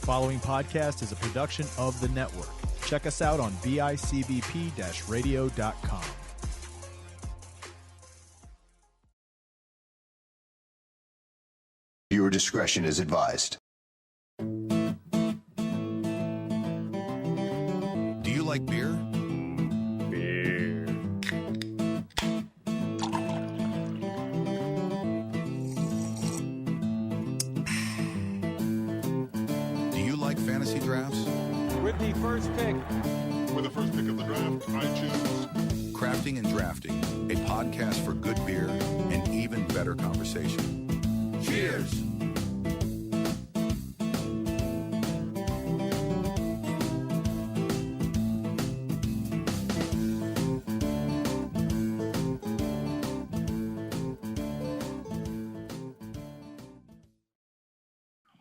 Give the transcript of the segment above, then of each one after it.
following podcast is a production of the network. Check us out on bicbp-radio.com. Viewer discretion is advised. Do you like beer? Beer. Do you like fantasy drafts? With the first pick. With the first pick of the draft, I choose Crafting and Drafting, a podcast for good beer and even better conversation. Cheers!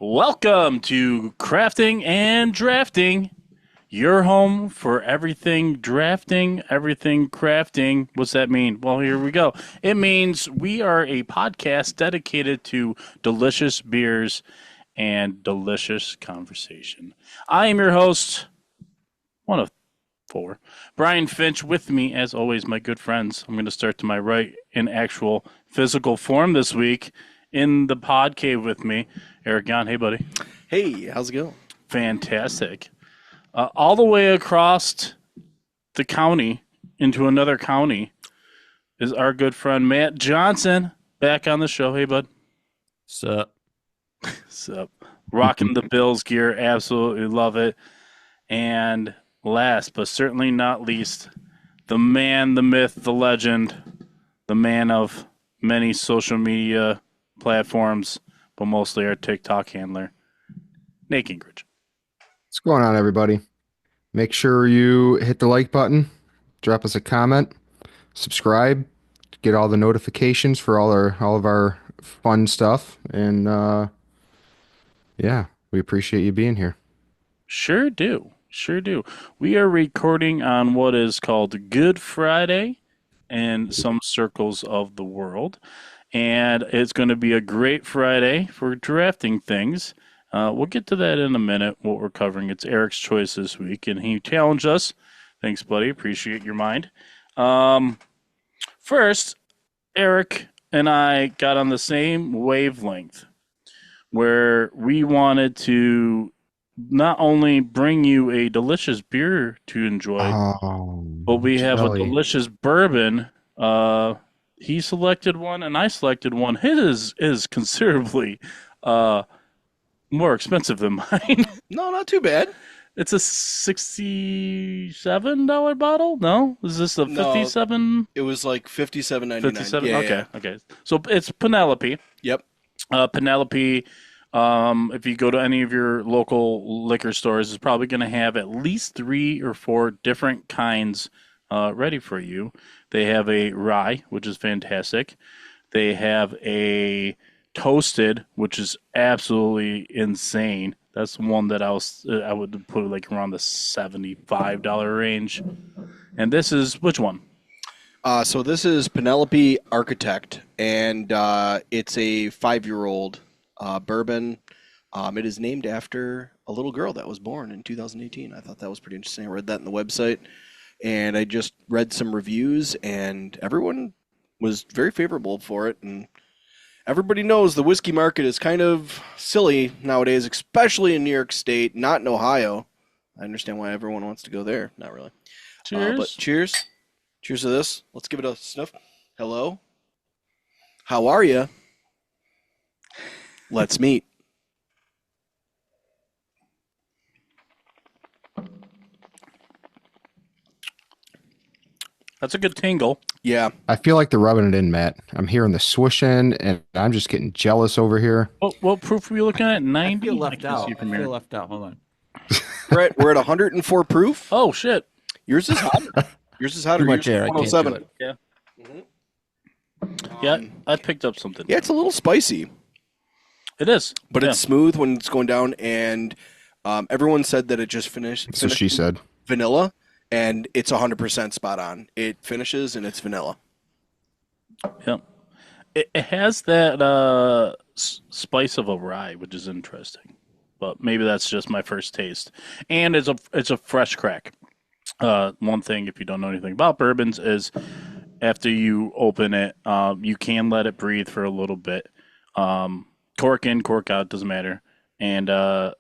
Welcome to Crafting and Drafting, your home for everything drafting, everything crafting. What's that mean? Well, here we go. It means we are a podcast dedicated to delicious beers and delicious conversation. I am your host, one of four, Brian Finch. With me, as always, my good friends. I'm going to start to my right in actual physical form this week. In the pod cave with me, Eric Jahn. Hey, buddy. Hey, how's it going? Fantastic. All the way across the county into another county is our good friend Matt Johnson, back on the show. Hey, bud. Sup? Sup. Rocking the Bills gear. Absolutely love it. And last but certainly not least, the man, the myth, the legend, the man of many social media platforms, but mostly our TikTok handler, Nate Gingrich. What's going on, everybody? Make sure you hit the like button, drop us a comment, subscribe, get all the notifications for all of our fun stuff, and yeah, we appreciate you being here. Sure do. We are recording on what is called Good Friday in some circles of the world. And it's going to be a great Friday for drafting things. We'll get to that in a minute, what we're covering. It's Eric's choice this week, and he challenged us. Thanks, buddy. Appreciate your mind. First, Eric and I got on the same wavelength where we wanted to not only bring you a delicious beer to enjoy, but we have a delicious bourbon. He selected one, and I selected one. His is considerably more expensive than mine. No, not too bad. It's a $67 bottle? No? Is this a 57? No, it was like $57.99. 57? Yeah, okay, okay. So it's Penelope. Yep. Penelope, if you go to any of your local liquor stores, is probably going to have at least 3 or 4 different kinds ready for you. They have a rye, which is fantastic. They have a toasted, which is absolutely insane. That's one that I would put like around the $75 range. And this is which one? So this is Penelope Architect, and it's a 5-year-old bourbon. It is named after a little girl that was born in 2018. I thought that was pretty interesting. I read that in the website. And I just read some reviews, and everyone was very favorable for it. And everybody knows the whiskey market is kind of silly nowadays, especially in New York State, not in Ohio. I understand why everyone wants to go there. Not really. Cheers. But cheers. Cheers to this. Let's give it a sniff. Hello. How are you? Let's meet. That's a good tingle. Yeah. I feel like they're rubbing it in, Matt. I'm hearing the swishing, and I'm just getting jealous over here. What proof are we looking at? 90? I feel left out. I feel left out. Hold on. Brett, we're at 104 proof. Oh, shit. Yours is hotter. Yours is hotter. Too much Yours is air. I can't do 107. it. Yeah. Yeah, I picked up something. Yeah, it's a little spicy, It is. but Yeah. it's smooth when it's going down. And everyone said that it just finished. So she said. Vanilla, and it's 100% spot on. It finishes and it's vanilla. Yeah. It has that spice of a rye, which is interesting. but maybe that's just my first taste. And it's a fresh crack. One thing, if you don't know anything about bourbons, is after you open it, you can let it breathe for a little bit. Cork in, cork out, doesn't matter. And I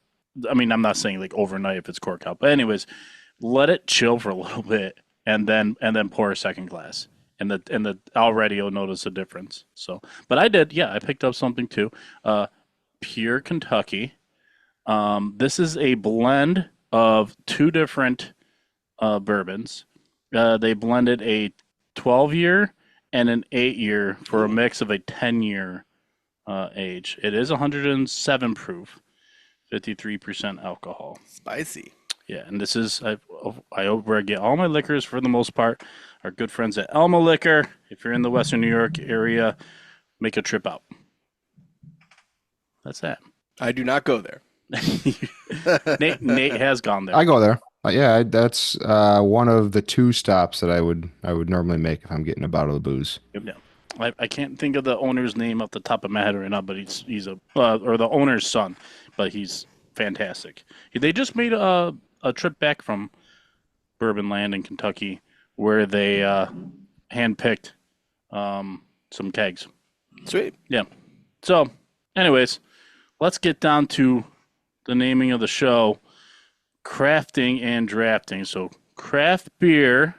mean, I'm not saying like overnight if it's cork out, but anyways, let it chill for a little bit, and then pour a second glass. And the already you'll notice a difference. So, but I did, yeah, I picked up something too. Pure Kentucky. This is a blend of two different bourbons. They blended a 12-year and an 8-year for a mix of a 10-year age. It is 107 proof, 53% alcohol. Spicy. Yeah, and this is where I get all my liquors for the most part. Our good friends at Elma Liquor. If you're in the Western New York area, make a trip out. That's that. I do not go there. Nate has gone there. I go there. Yeah, that's one of the 2 stops that I would normally make if I'm getting a bottle of booze. Yeah. I can't think of the owner's name off the top of my head right now, but he's or the owner's son, but he's fantastic. They just made a trip back from Bourbon Land in Kentucky where they handpicked some kegs. Sweet. Yeah. So, anyways, let's get down to the naming of the show, crafting and drafting. So, craft beer,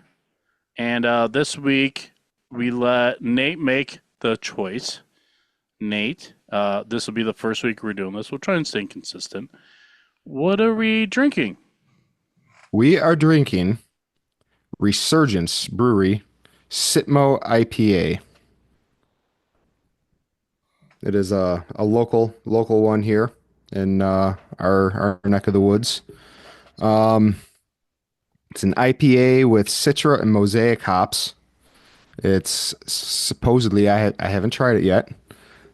and this week we let Nate make the choice. Nate, this will be the first week we're doing this. We'll try and stay consistent. What are we drinking? We are drinking Resurgence Brewery Sitmo IPA. It is a local one here in our neck of the woods. It's an IPA with Citra and Mosaic hops. It's supposedly, I haven't tried it yet,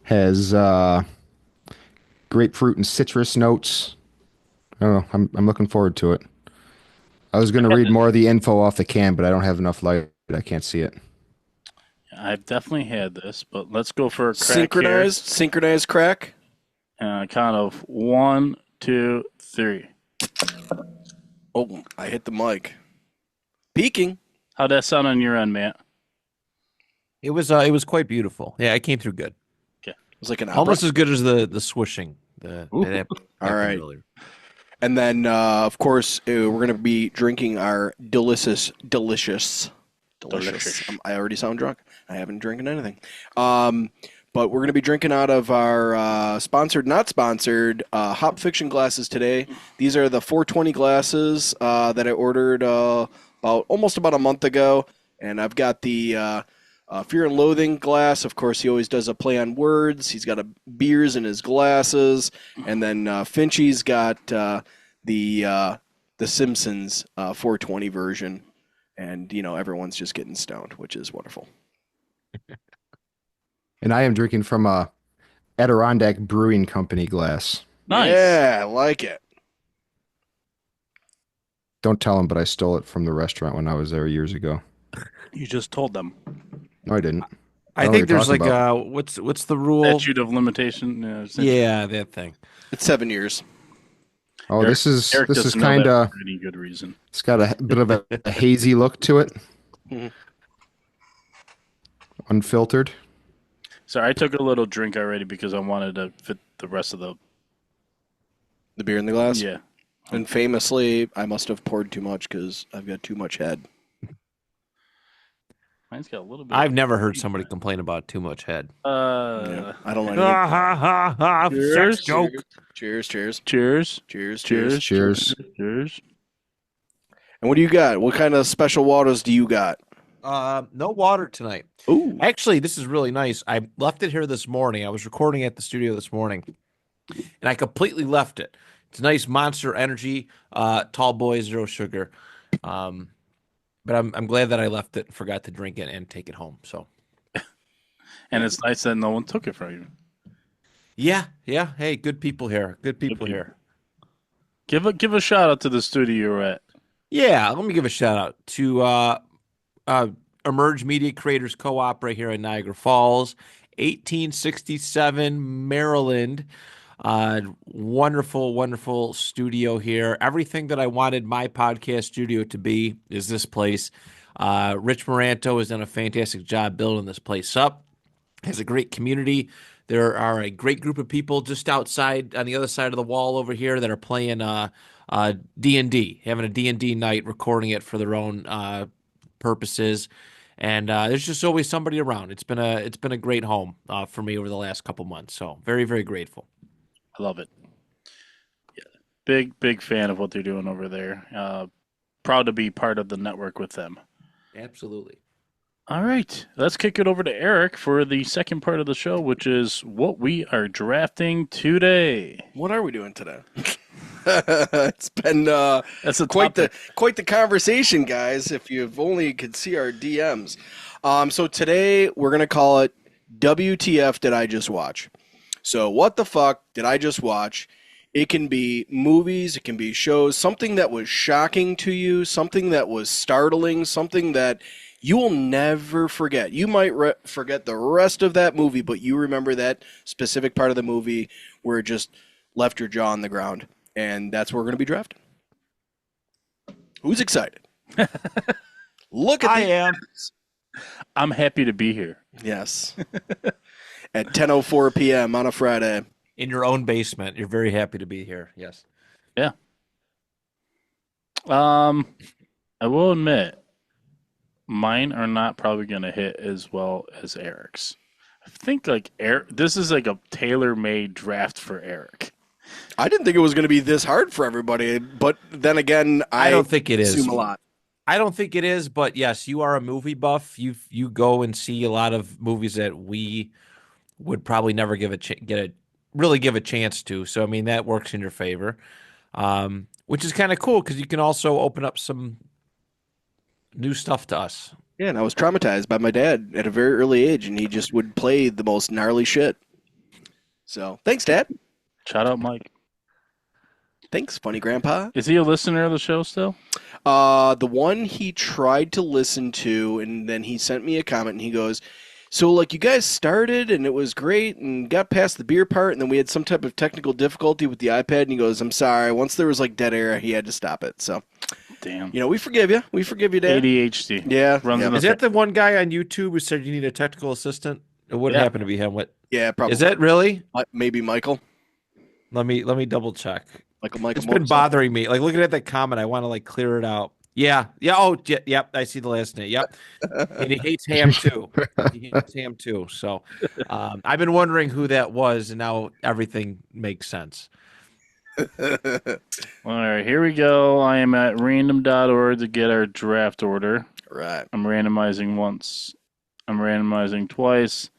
has grapefruit and citrus notes. I don't know. I'm looking forward to it. I was going to read more of the info off the can, but I don't have enough light. I can't see it. I've definitely had this, but let's go for a crack synchronized crack. Count of 1, 2, 3. Oh, I hit the mic. Peeking. How'd that sound on your end, Matt? It was quite beautiful. Yeah, it came through good. Okay, it was like an almost as good as the swishing. All right. Earlier. And then, of course, we're going to be drinking our delicious. I already sound drunk. I haven't drinking anything. But we're going to be drinking out of our sponsored, not sponsored, Hop Fiction glasses today. These are the 420 glasses that I ordered almost about a month ago. And I've got the Fear and Loathing glass. Of course, he always does a play on words. He's got beers in his glasses. And then Finchy's got the Simpsons 420 version. And, everyone's just getting stoned, which is wonderful. And I am drinking from a Adirondack Brewing Company glass. Nice. Yeah, I like it. Don't tell them, but I stole it from the restaurant when I was there years ago. You just told them. No, I didn't. I think there's like what's the rule? Statute of limitation. Yeah, that thing. It's 7 years. Oh, Eric, this is doesn't know kind that of for any good reason. It's got a bit of a hazy look to it. Mm-hmm. Unfiltered. Sorry, I took a little drink already because I wanted to fit the rest of the beer in the glass. Yeah. And famously, I must have poured too much because I've got too much head. Mine's got a little bit. I've never heard somebody complain about too much head. Yeah, I don't like it. Cheers. Sex joke. Cheers. Cheers. Cheers. Cheers. And what do you got? What kind of special waters do you got? No water tonight. Ooh. Actually, this is really nice. I left it here this morning. I was recording at the studio this morning, and I completely left it. It's a nice Monster Energy, tall boy, zero sugar. But I'm glad that I left it and forgot to drink it and take it home. So, and it's nice that no one took it from you. Yeah. Hey, good people here. Good people here. Give a shout out to the studio you're at. Yeah, let me give a shout out to Emerge Media Creators Co-op right here in Niagara Falls, 1867 Maryland. Wonderful, wonderful studio here. Everything that I wanted my podcast studio to be is this place. Rich Moranto has done a fantastic job building this place up. Has a great community. There are a great group of people just outside on the other side of the wall over here that are playing D&D, having a D&D night, recording it for their own purposes. And there's just always somebody around. It's been a great home for me over the last couple months. So very, very grateful. I love it. Yeah. Big fan of what they're doing over there. Proud to be part of the network with them. Absolutely. All right. Let's kick it over to Eric for the second part of the show, which is what we are drafting today. What are we doing today? It's been That's quite the conversation, guys. If you only could see our DMs. So today we're gonna call it WTF Did I Just Watch? So what the fuck did I just watch? It can be movies, it can be shows, something that was shocking to you, something that was startling, something that you will never forget. You might forget the rest of that movie, but you remember that specific part of the movie where it just left your jaw on the ground. And that's what we're going to be drafting. Who's excited? Look at I am. I'm happy to be here. Yes. At 10:04 p.m. on a Friday. In your own basement. You're very happy to be here. Yes. Yeah. I will admit, mine are not probably going to hit as well as Eric's. I think this is like a tailor-made draft for Eric. I didn't think it was going to be this hard for everybody, but then again, I don't think it is. Assume a lot. I don't think it is, but yes, you are a movie buff. You go and see a lot of movies that we would probably never give a chance to. So I mean that works in your favor, which is kind of cool because you can also open up some new stuff to us. Yeah, and I was traumatized by my dad at a very early age, and he just would play the most gnarly shit. So thanks, Dad. Shout out, Mike. Thanks, funny grandpa. Is he a listener of the show still? The one he tried to listen to, and then he sent me a comment, and he goes, so, like, you guys started, and it was great, and got past the beer part, and then we had some type of technical difficulty with the iPad, and he goes, I'm sorry. Once there was, like, dead air, he had to stop it. So, damn. You know, we forgive you. We forgive you, Dad. ADHD. Yeah. Is that the one guy on YouTube who said you need a technical assistant? It wouldn't happen to be him. What? Yeah, probably. Is that really? Maybe Michael. Let me double check. Michael. It's been bothering me. Like looking at that comment, I want to like clear it out. Yeah. Oh, yep. I see the last name. Yep. And he hates ham too. So, I've been wondering who that was, and now everything makes sense. All right, here we go. I am at random.org to get our draft order. Right. I'm randomizing once. I'm randomizing twice.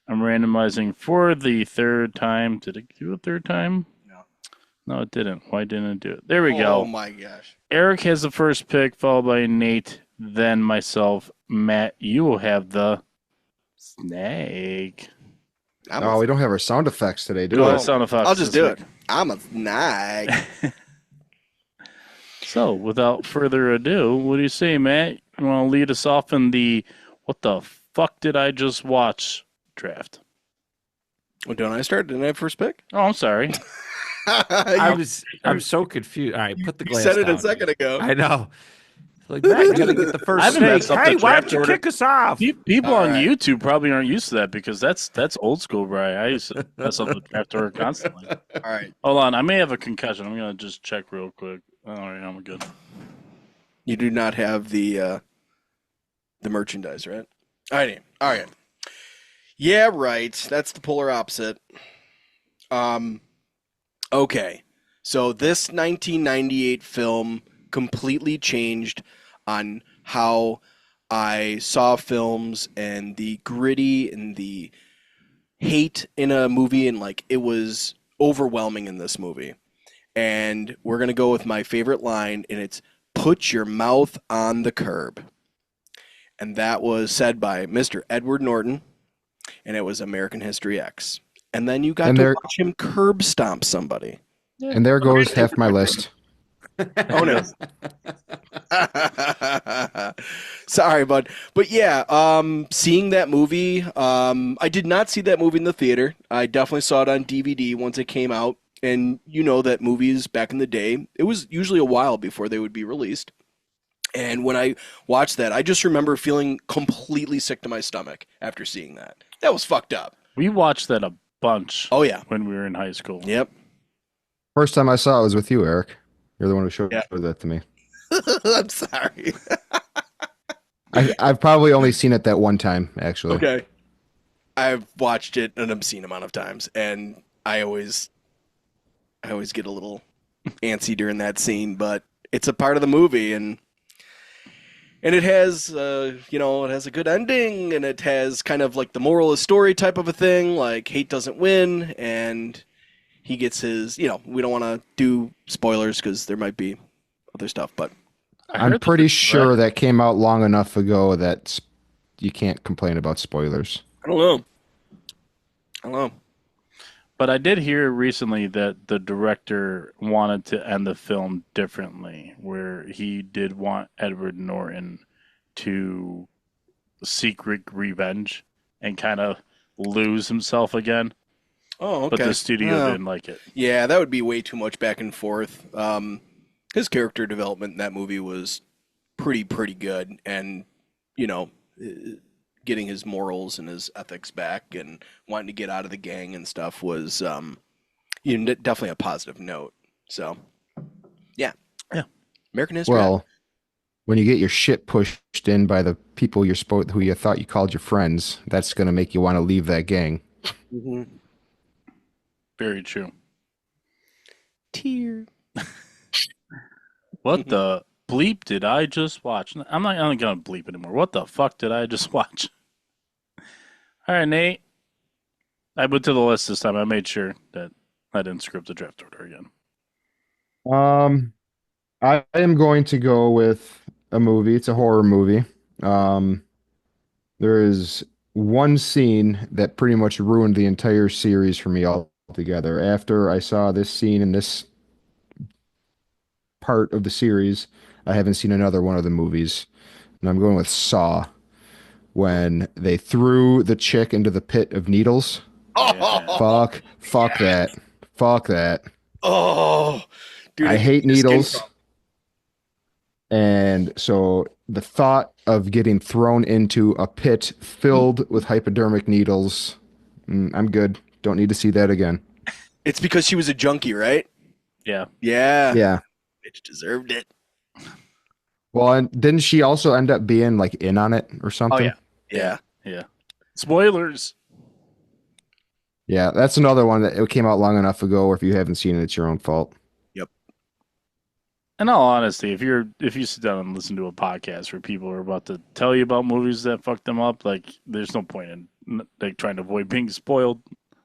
I'm randomizing for the third time. Did it do a third time? No, it didn't. Why didn't it do it? There we go. Oh, my gosh. Eric has the first pick, followed by Nate, then myself. Matt, you will have the snake. Oh, we don't have our sound effects today, do Do we? our sound effects. I'll just do this it. I'm a snag. So, without further ado, what do you say, Matt? You want to lead us off in the what the fuck did I just watch draft? Well, don't I start? Didn't I have first pick? Oh, I'm sorry. I'm so confused. All right, put the glass You said it down. a second ago. I know. Like, Matt, you gotta get the first I haven't snake. messed up the Hey, why draft don't you order. kick us off? People All on right. YouTube probably aren't used to that because that's old school, Brian. I used to mess up the draft order constantly. All right. Hold on, I may have a concussion. I'm gonna just check real quick. All right, I'm good. You do not have the merchandise, right? All right. Yeah, right. That's the polar opposite. Okay. So this 1998 film completely changed on how I saw films and the gritty and the hate in a movie, and like it was overwhelming in this movie. And we're going to go with my favorite line, and it's "Put your mouth on the curb." And that was said by Mr. Edward Norton, and it was American History X. And then you got to watch him curb stomp somebody. And there goes half my list. Oh no. Sorry, bud. But yeah, seeing that movie, I did not see that movie in the theater. I definitely saw it on DVD once it came out. And you know that movies back in the day, it was usually a while before they would be released. And when I watched that, I just remember feeling completely sick to my stomach after seeing that. That was fucked up. We watched that a bunch. Oh yeah. When we were in high school. Yep. First time I saw it was with you, Eric. You're the one who showed that to me. I'm sorry. I've probably only seen it that one time, actually. Okay. I've watched it an obscene amount of times, and I always get a little antsy during that scene, but it's a part of the movie, and it has it has a good ending, and it has kind of like the moral of the story type of a thing, like hate doesn't win, and he gets his, we don't want to do spoilers because there might be other stuff, but I'm pretty sure that came out long enough ago that you can't complain about spoilers. I don't know. But I did hear recently that the director wanted to end the film differently, where he did want Edward Norton to seek revenge and kind of lose himself again. Oh, okay. But the studio didn't like it. Yeah, that would be way too much back and forth. His character development in that movie was pretty good, and getting his morals and his ethics back and wanting to get out of the gang and stuff was definitely a positive note. So yeah American history. Well, when you get your shit pushed in by the people who you thought you called your friends, that's going to make you want to leave that gang. Mm-hmm. Very true. Tear. What the bleep did I just watch? I'm not going to bleep anymore. What the fuck did I just watch? All right, Nate. I went to the list this time. I made sure that I didn't screw up the draft order again. I am going to go with a movie. It's a horror movie. There is one scene that pretty much ruined the entire series for me altogether. After I saw this scene in this part of the series, I haven't seen another one of the movies. And I'm going with Saw, when they threw the chick into the pit of needles. Oh, Fuck that. Fuck that. Oh, dude, I hate needles. And so the thought of getting thrown into a pit filled with hypodermic needles, I'm good. Don't need to see that again. It's because she was a junkie, right? Yeah. Yeah. Bitch deserved it. Well, and didn't she also end up being like in on it or something? Oh, yeah. Spoilers. Yeah, that's another one that it came out long enough ago, or if you haven't seen it, it's your own fault. Yep. In all honesty, if you sit down and listen to a podcast where people are about to tell you about movies that fucked them up, like there's no point in like trying to avoid being spoiled.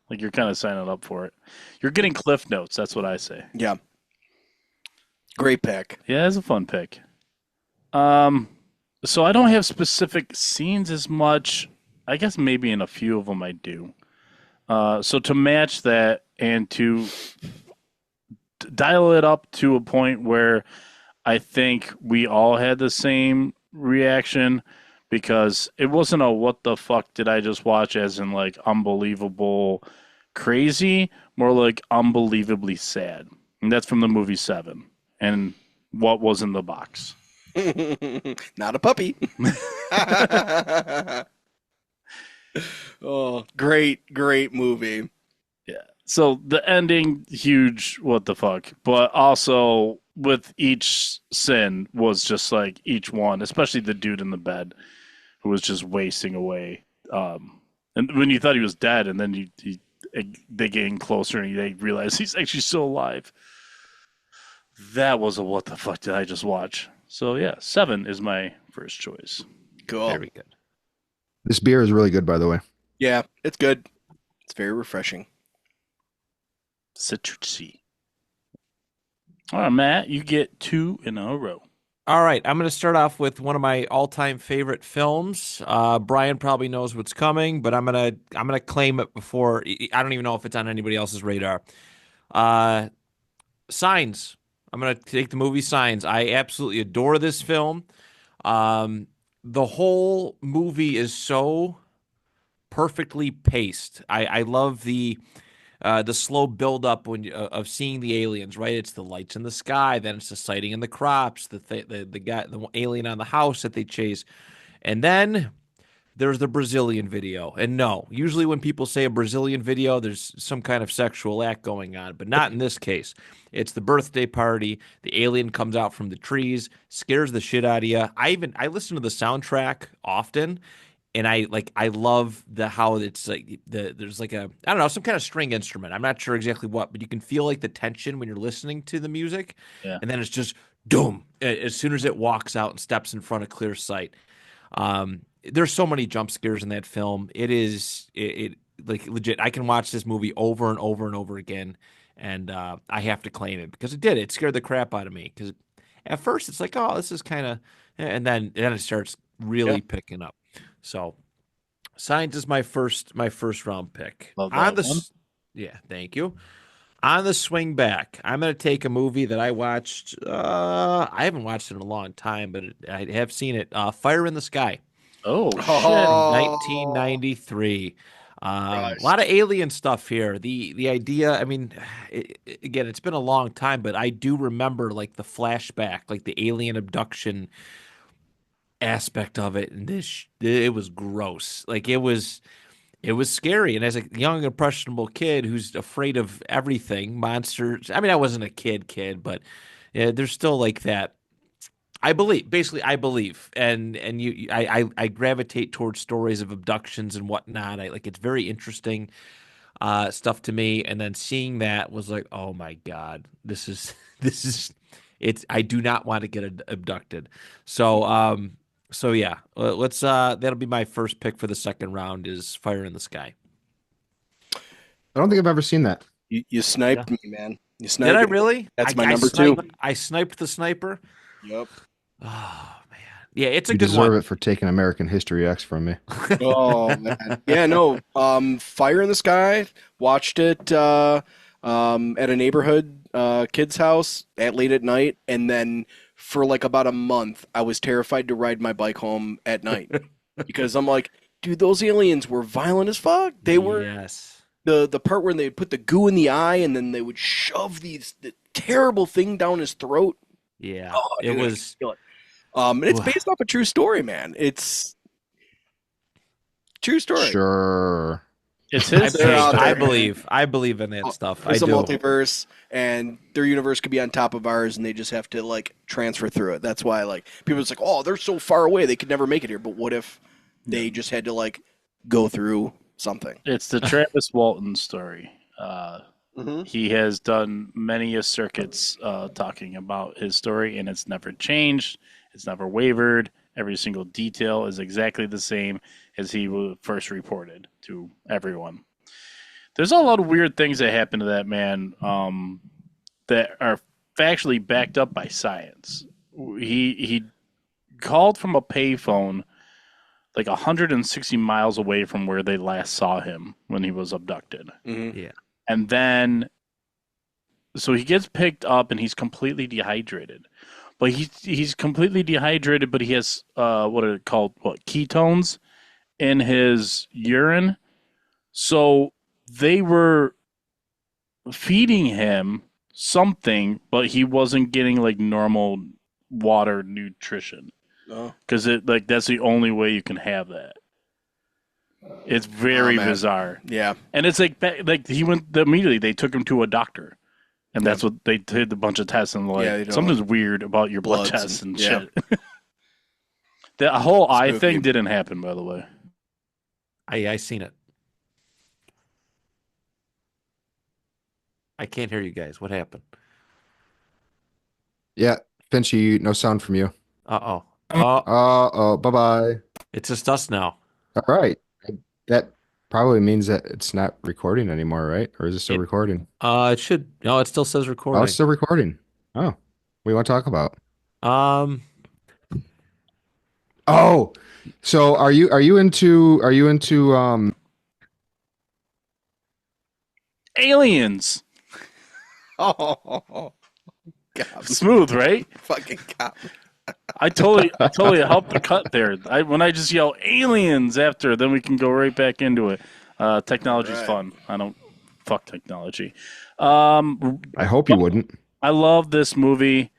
Like you're kind of signing up for it. You're getting cliff notes. That's what I say. Yeah. Great pick. Yeah, it's a fun pick. So I don't have specific scenes as much. I guess maybe in a few of them I do. So to match that and to dial it up to a point where I think we all had the same reaction, because it wasn't a what the fuck did I just watch as in like unbelievable crazy, more like unbelievably sad. And that's from the movie Seven. And what was in the box? Not a puppy. Oh, great movie. Yeah. So the ending, huge what the fuck. But also with each sin was just like each one, especially the dude in the bed who was just wasting away. And when you thought he was dead, and then they get in closer and they realize he's actually still alive. That was a what the fuck did I just watch? So yeah, Seven is my first choice. Cool. Very good. This beer is really good, by the way. Yeah, it's good. It's very refreshing. Citrusy. All right, Matt, you get 2 in a row. All right, I'm going to start off with one of my all-time favorite films. Brian probably knows what's coming, but I'm gonna claim it before. I don't even know if it's on anybody else's radar. Signs, I'm gonna take the movie Signs. I absolutely adore this film. The whole movie is so perfectly paced. I love the slow buildup of seeing the aliens. Right, it's the lights in the sky, then it's the sighting in the crops, the guy, the alien on the house that they chase, and then there's the Brazilian video. And no, usually when people say a Brazilian video, there's some kind of sexual act going on, but not in this case. It's the birthday party. The alien comes out from the trees, scares the shit out of you. I listen to the soundtrack often, and I love how it's like there's like a, I don't know, some kind of string instrument. I'm not sure exactly what, but you can feel like the tension when you're listening to the music. Yeah. And then it's just doom as soon as it walks out and steps in front of clear sight. There's so many jump scares in that film. It like legit. I can watch this movie over and over and over again, and I have to claim it because it did. It scared the crap out of me because at first it's like, oh, this is kind of, and then it starts really picking up. So, Signs is my first round pick. Love On that the one. Yeah, thank you. On the swing back, I'm going to take a movie that I watched. I haven't watched it in a long time, but I have seen it. Fire in the Sky. Oh, From shit. 1993. A lot of alien stuff here. The idea, I mean, again, it's been a long time, but I do remember like the flashback, like the alien abduction aspect of it, and it was gross. Like it was scary. And as a young impressionable kid who's afraid of everything, monsters. I mean, I wasn't a kid, but there's still like that. I believe, and I gravitate towards stories of abductions and whatnot. It's very interesting stuff to me. And then seeing that was like, oh my God, this is it's. I do not want to get abducted. So yeah, let's. That'll be my first pick for the second round. Is Fire in the Sky. I don't think I've ever seen that. You sniped me, man. You sniped Did I me. really? That's my I number sniped, 2. I sniped the sniper. Yep. Oh man, yeah, it's a You good deserve one. it for taking American History X from me. Oh man. Yeah, no. Fire in the Sky. Watched it at a neighborhood kid's house at late at night, and then for like about a month, I was terrified to ride my bike home at night because I'm like, dude, those aliens were violent as fuck. They were. Yes. The part where they put the goo in the eye and then they would shove the terrible thing down his throat. Yeah. Oh, it dude, was. and it's based off a true story, man. It's true story. Sure. It's They're his. out there, I man. believe in that stuff. There's I a do. multiverse, and their universe could be on top of ours, and they just have to like transfer through it. That's why like people are like, oh, they're so far away, they could never make it here. But what if they just had to like go through something? It's the Travis Walton story. Mm-hmm. He has done many a circuits talking about his story, and it's never changed. It's never wavered. Every single detail is exactly the same as he first reported to everyone. There's a lot of weird things that happen to that man that are factually backed up by science. He called from a payphone like 160 miles away from where they last saw him when he was abducted. Mm-hmm. Yeah. And then, so he gets picked up and he's completely dehydrated. But he's completely dehydrated, but he has what are called ketones in his urine. So they were feeding him something, but he wasn't getting like normal water nutrition. Oh. Because that's the only way you can have that. It's very bizarre. Yeah. And it's like he went immediately. They took him to a doctor, and that's what they did a bunch of tests and something's weird about your blood tests and shit. The whole eye thing didn't happen, by the way. I seen it. I can't hear you guys. What happened? Yeah, Finchy, no sound from you. Uh-oh. Bye-bye. It's just us now. All right. That probably means that it's not recording anymore, right? Or is it still recording? It should. No, it still says recording. Oh, it's still recording. Oh, what do you want to talk about? Oh, so are you into aliens? Oh. Smooth, right? Fucking cop. I totally helped the cut there. When I just yell aliens after, then we can go right back into it. Technology's fun. I don't fuck technology. I hope you wouldn't. I love this movie.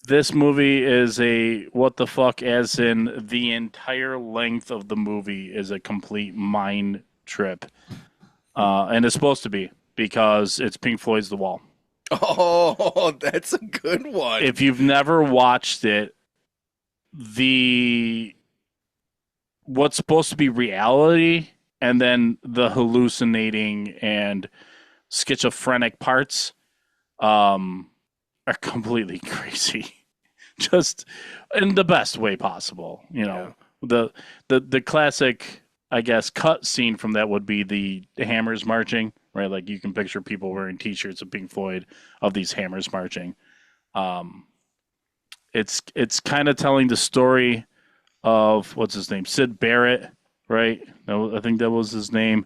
This movie is a what the fuck, as in the entire length of the movie is a complete mind trip. And it's supposed to be because it's Pink Floyd's The Wall. Oh, that's a good one. If you've never watched it, what's supposed to be reality and then the hallucinating and schizophrenic parts are completely crazy. Just in the best way possible. You know, the classic, I guess, cut scene from that would be the Hammers marching, right? Like you can picture people wearing T-shirts of Pink Floyd of these Hammers marching. It's kind of telling the story of what's his name, Syd Barrett, right? I think that was his name,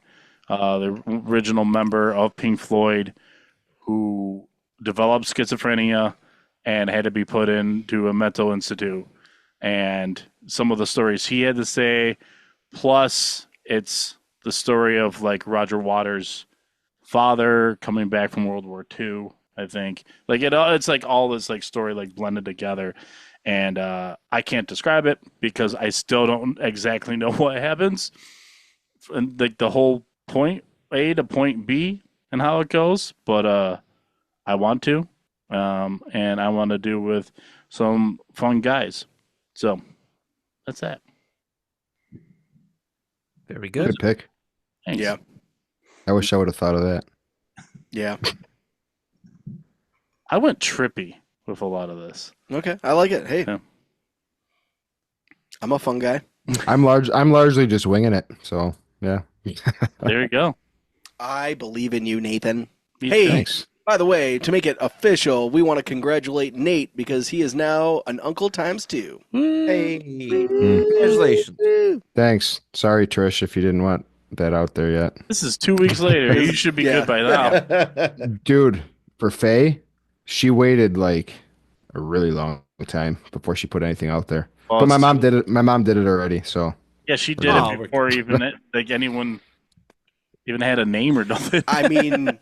the original member of Pink Floyd, who developed schizophrenia and had to be put into a mental institute. And some of the stories he had to say. Plus, it's the story of like Roger Waters' father coming back from World War II. I think like it's like all this like story like blended together, and I can't describe it because I still don't exactly know what happens, and like the whole point A to point B and how it goes. But I want to, and I want to do with some fun guys. So that's that. Very good. Good pick. Thanks. Yeah. I wish I would have thought of that. Yeah. I went trippy with a lot of this. Okay. I like it. Hey. Yeah. I'm a fun guy. I'm largely just winging it. So yeah. There you go. I believe in you, Nathan. Me Hey, too. Thanks. by the way, to make it official, we want to congratulate Nate because he is now an uncle times 2. Hey, congratulations. Thanks. Sorry, Trish, if you didn't want that out there yet. This is 2 weeks later. You should be good by now. Dude, for Faye, she waited like a really long time before she put anything out there. Well, But my mom did it. My mom did it already. So Yeah, she did Oh, it before even like anyone even had a name or nothing. I mean,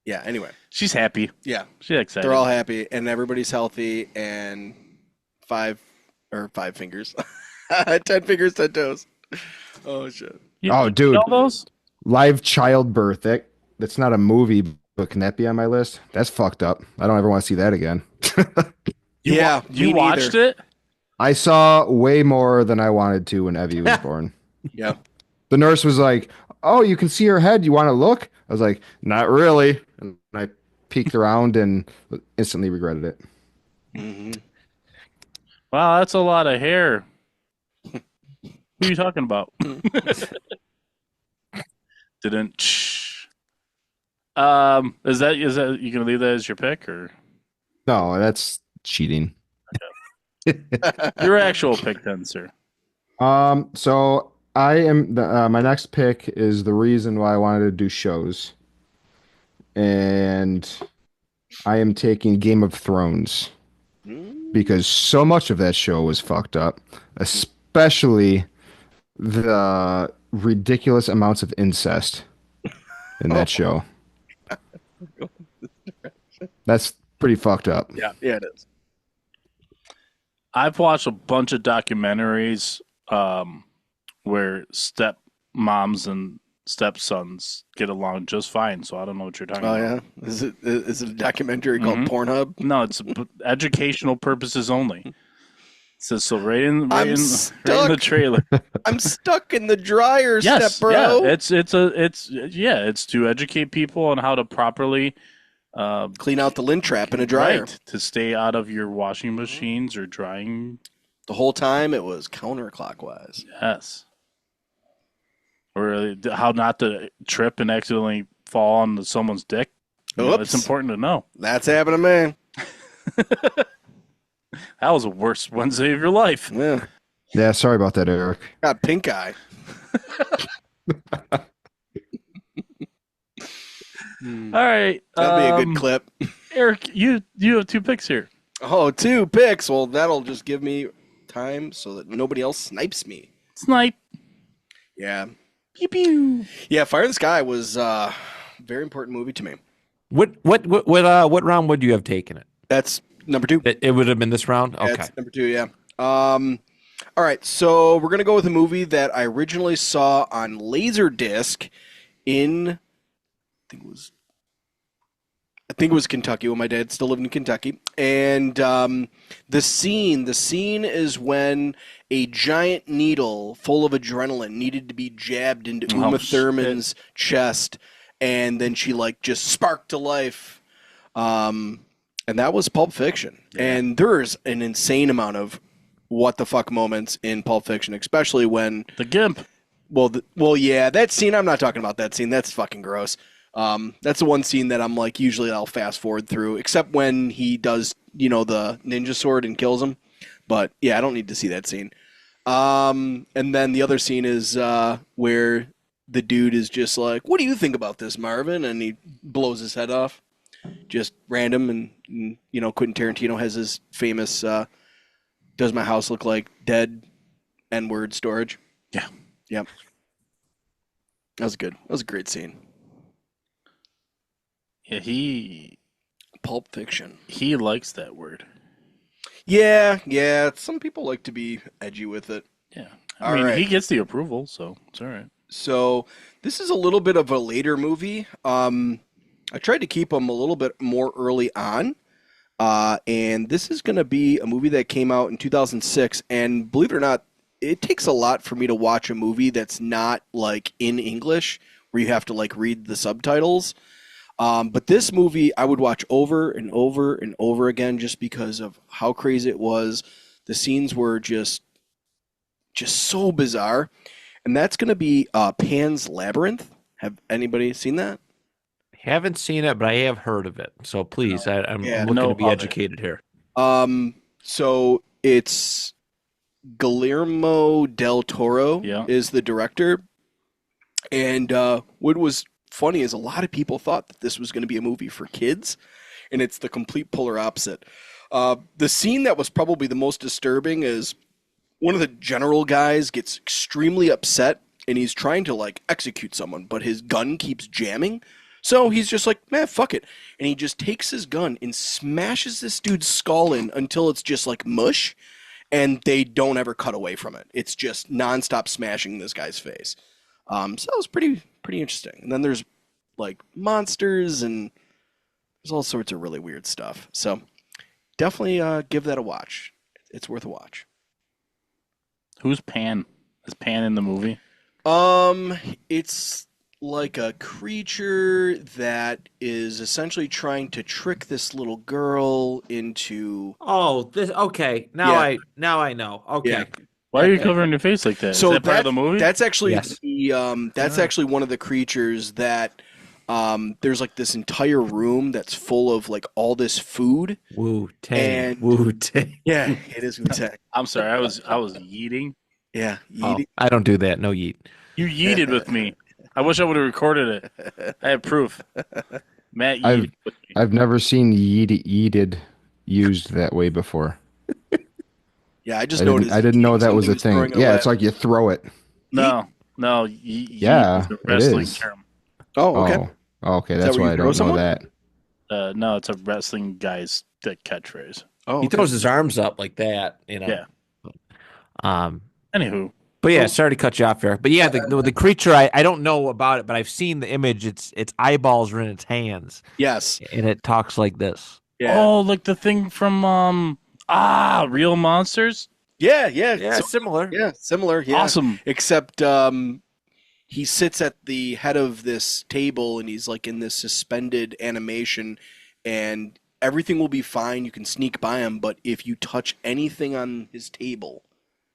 yeah, anyway. She's happy. Yeah. She's excited. They're all happy and everybody's healthy and 5 fingers. 10 fingers, 10 toes. Oh, shit. Oh, dude. All those? live childbirth. That's not a movie, but can that be on my list? That's fucked up. I don't ever want to see that again. You watched it? I saw way more than I wanted to when Evie was born. Yeah. The nurse was like, "Oh, you can see her head. You want to look?" I was like, "Not really." And I peeked around and instantly regretted it. Mm-hmm. Wow, that's a lot of hair. Who are you talking about? Didn't. Is that you gonna leave that as your pick or No, that's cheating. your actual pick then, sir? So I am my next pick is the reason why I wanted to do shows, and I am taking Game of Thrones because so much of that show was fucked up, especially the ridiculous amounts of incest in that show. That's pretty fucked up. Yeah, it is. I've watched a bunch of documentaries where step moms and stepsons get along just fine. So I don't know what you're talking about. Oh yeah, is it a documentary called Pornhub? No, it's educational purposes only. It says so right in I'm the trailer. I'm stuck in the dryer, Yes, step bro. Yeah, it's to educate people on how to properly Clean out the lint trap in a dryer. right, to stay out of your washing machines or drying. The whole time it was counterclockwise. Yes. Or how not to trip and accidentally fall on someone's dick. Oops. It's important to know. That's happened to me. That was the worst Wednesday of your life. Yeah, Yeah, sorry about that, Eric. got pink eye. All right. That'd be a good clip. Eric, you have 2 picks here. Oh, 2 picks. Well, that'll just give me time so that nobody else snipes me. Snipe. Yeah. Pew pew. Yeah, Fire in the Sky was a very important movie to me. What round would you have taken it? That's number 2. It would have been this round? Okay. That's number 2, yeah. All right, so we're going to go with a movie that I originally saw on Laserdisc in, I think it was Kentucky when my dad still lived in Kentucky. And the scene is when a giant needle full of adrenaline needed to be jabbed into Uma Thurman's chest, and then she like just sparked to life. And that was Pulp Fiction. Yeah. And there's an insane amount of what the fuck moments in Pulp Fiction, especially when the gimp. Well, yeah, that scene. I'm not talking about that scene. That's fucking gross. That's the one scene that I'm like, usually I'll fast forward through, except when he does, the ninja sword and kills him. But yeah, I don't need to see that scene. And then the other scene is where the dude is just like, "What do you think about this, Marvin?" And he blows his head off, just random. And Quentin Tarantino has his famous, "Does my house look like dead N-word storage?" Yeah. Yep. That was good. That was a great scene. Yeah, Pulp Fiction. He likes that word. Yeah. Some people like to be edgy with it. Yeah. I mean, he gets the approval, so it's all right. So this is a little bit of a later movie. I tried to keep them a little bit more early on. And this is going to be a movie that came out in 2006. And believe it or not, it takes a lot for me to watch a movie that's not like in English, where you have to like read the subtitles. But this movie I would watch over and over and over again just because of how crazy it was. The scenes were just so bizarre. And that's going to be Pan's Labyrinth. Have anybody seen that? Haven't seen it, but I have heard of it. So please, I'm looking to be educated here. So it's Guillermo del Toro is the director. And what was funny is a lot of people thought that this was going to be a movie for kids, and it's the complete polar opposite. The scene that was probably the most disturbing is one of the general guys gets extremely upset, and he's trying to like execute someone, but his gun keeps jamming. So he's just like, man, fuck it. And he just takes his gun and smashes this dude's skull in until it's just like mush, and they don't ever cut away from it. It's just nonstop smashing this guy's face. So that was pretty interesting. And then there's like monsters and there's all sorts of really weird stuff. So definitely give that a watch. It's worth a watch. Who's Pan? Is Pan in the movie? It's like a creature that is essentially trying to trick this little girl into. Oh, this okay. Now I know. Okay. Yeah. Why are you covering your face like that? So is that part of the movie? That's actually actually one of the creatures that there's like this entire room that's full of like all this food. Wu-Tang. Yeah, it is Wu-Tang. I'm sorry, I was yeeting. Yeah, yeeting. Oh, I don't do that. No yeet. You yeeted with me. I wish I would have recorded it. I have proof. Matt yeeted with me. I've never seen yeeted used that way before. Yeah, I noticed. I didn't know that was a thing. Yeah, it's like you throw it. No. Yeah, wrestling it is. term. Oh, okay. Oh, okay, that's why I don't know that. No, it's a wrestling guy's catchphrase. Oh, he throws his arms up like that, Yeah. Anywho. But yeah, sorry to cut you off there. But yeah, the creature, I don't know about it, but I've seen the image. Its eyeballs are in its hands. Yes. And it talks like this. Yeah. Oh, like the thing from Real Monsters? Yeah. Similar. Yeah, similar. Yeah. Awesome. Except he sits at the head of this table and he's like in this suspended animation and everything will be fine. You can sneak by him, but if you touch anything on his table,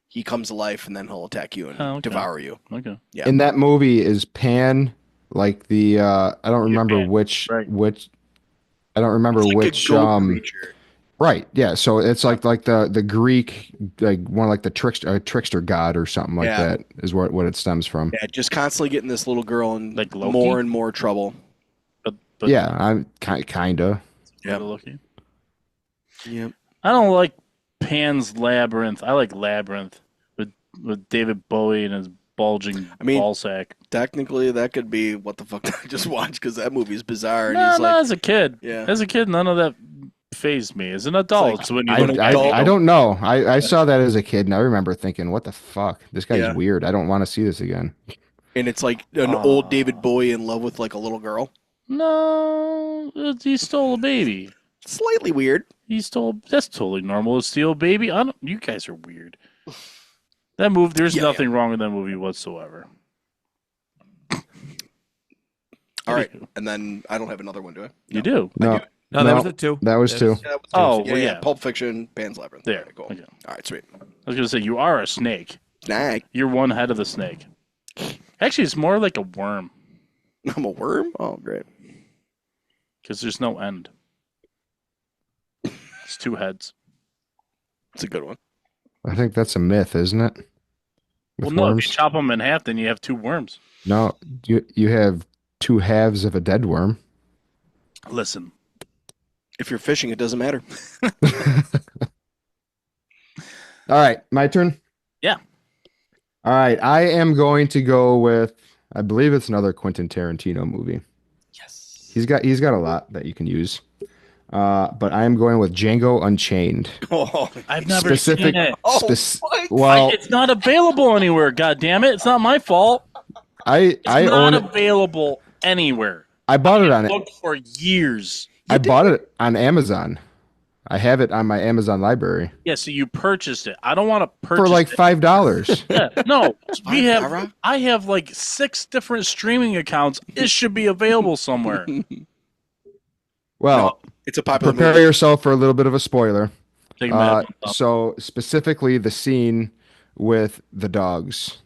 he comes to life and then he'll attack you and devour you. Okay. Yeah. In that movie is Pan like the I don't remember which I don't remember it's like which a goat creature. Right. Yeah. So it's like the Greek, like one like the trickster god or something like that is what it stems from. Yeah, just constantly getting this little girl in like Loki? more and more trouble. But yeah, I'm kinda. Sort of looking. Yep. I don't like Pan's Labyrinth. I like Labyrinth with David Bowie and his bulging ball sack. Technically, that could be what the fuck did I just watched, because that movie's bizarre. And No, he's like, as a kid. Yeah. As a kid, none of that fazed me. As an adult, like, so when you I don't know. I saw that as a kid, and I remember thinking, "What the fuck? This guy's weird. I don't want to see this again." and it's like an old David Bowie in love with like a little girl. No, he stole a baby. Slightly weird. That's totally normal to steal a baby. You guys are weird. That movie, there's nothing wrong with that movie whatsoever. All right, and then I don't have another one, do I? You do? No, No, that was the two. That was two. Yeah, Oh, well, yeah. Pulp Fiction, Pan's Labyrinth. There. All right, cool. Okay. All right, sweet. I was gonna say you are a snake. Snag. You're one head of the snake. Actually, it's more like a worm I'm a worm? Oh, great. because there's no end. It's two heads. It's a good one. I think that's a myth, isn't it? Well, With no, if worms? you chop them in half, then you have two worms. No, you have two halves of a dead worm. Listen, If you're fishing, it doesn't matter. All right, my turn. Yeah. All right, I am going to go with. I believe it's another Quentin Tarantino movie. Yes. He's got a lot that you can use, but I am going with Django Unchained. Oh, I've never seen it. Well, It's not available anywhere. God damn it! It's not my fault. I Not own it. available anywhere. I bought it on it. Looked for years. I bought it on Amazon. I have it on my Amazon library Yeah, so you purchased it. I don't want to purchase for like it. $5. Yeah, no, $5? I have like 6 different streaming accounts. It should be available somewhere. Well, it's a popular prepare movie. yourself for a little bit of a spoiler. Take a minute. So specifically, the scene with the dogs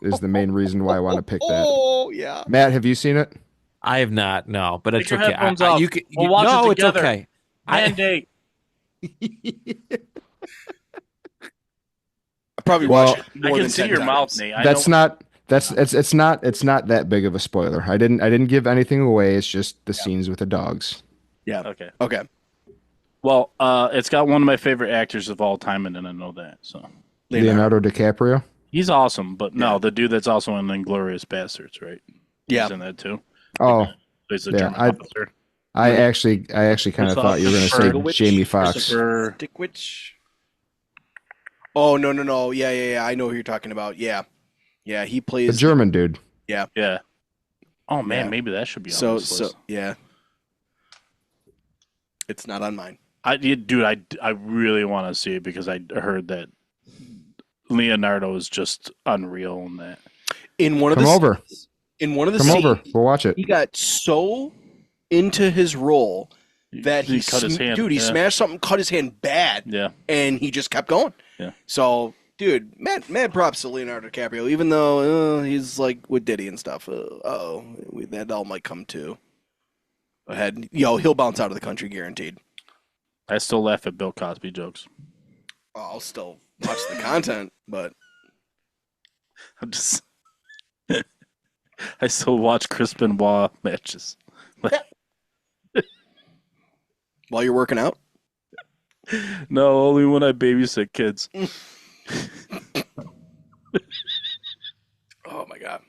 is the main reason why I want to pick that. Oh, yeah. Matt, have you seen it? I have not. No, but Take it's your okay. headphones off. You can. We'll watch no, it together. it's okay. Mandate. I probably Well, watch it I more can than see 10 your times. mouth, Nate. It's not that big of a spoiler. I didn't give anything away. It's just the scenes with the dogs. Yeah. Okay. Okay. Well, it's got one of my favorite actors of all time in it, and I know that. So Leonardo DiCaprio. he's awesome, but no, the dude that's also in *Inglourious Bastards*, right? Yeah. He's in that too. Oh, He's a yeah, German officer. I actually kind of thought you were going to say Witch, Jamie Foxx. Christopher- Dickwitch. Oh, no. Yeah. I know who you're talking about. Yeah. Yeah, he The plays. German dude. Yeah. Yeah. Oh man, Yeah. maybe that should be on So, this list. yeah. It's not on mine. I really want to see it because I heard that Leonardo is just unreal in that. In one of Come the over. In one of the Come scenes, over. We'll watch it. he got so into his role that He cut his hand. Dude, he Yeah. smashed something, cut his hand bad, Yeah. and he just kept going. Yeah. So, dude, mad props to Leonardo DiCaprio, even though he's like with Diddy and stuff. That all might come to a head. Yo, he'll bounce out of the country, guaranteed. I still laugh at Bill Cosby jokes. I'll still watch the content, but I'm just. I still watch Chris Benoit matches. while you're working out, No, only when I babysit kids. oh my god.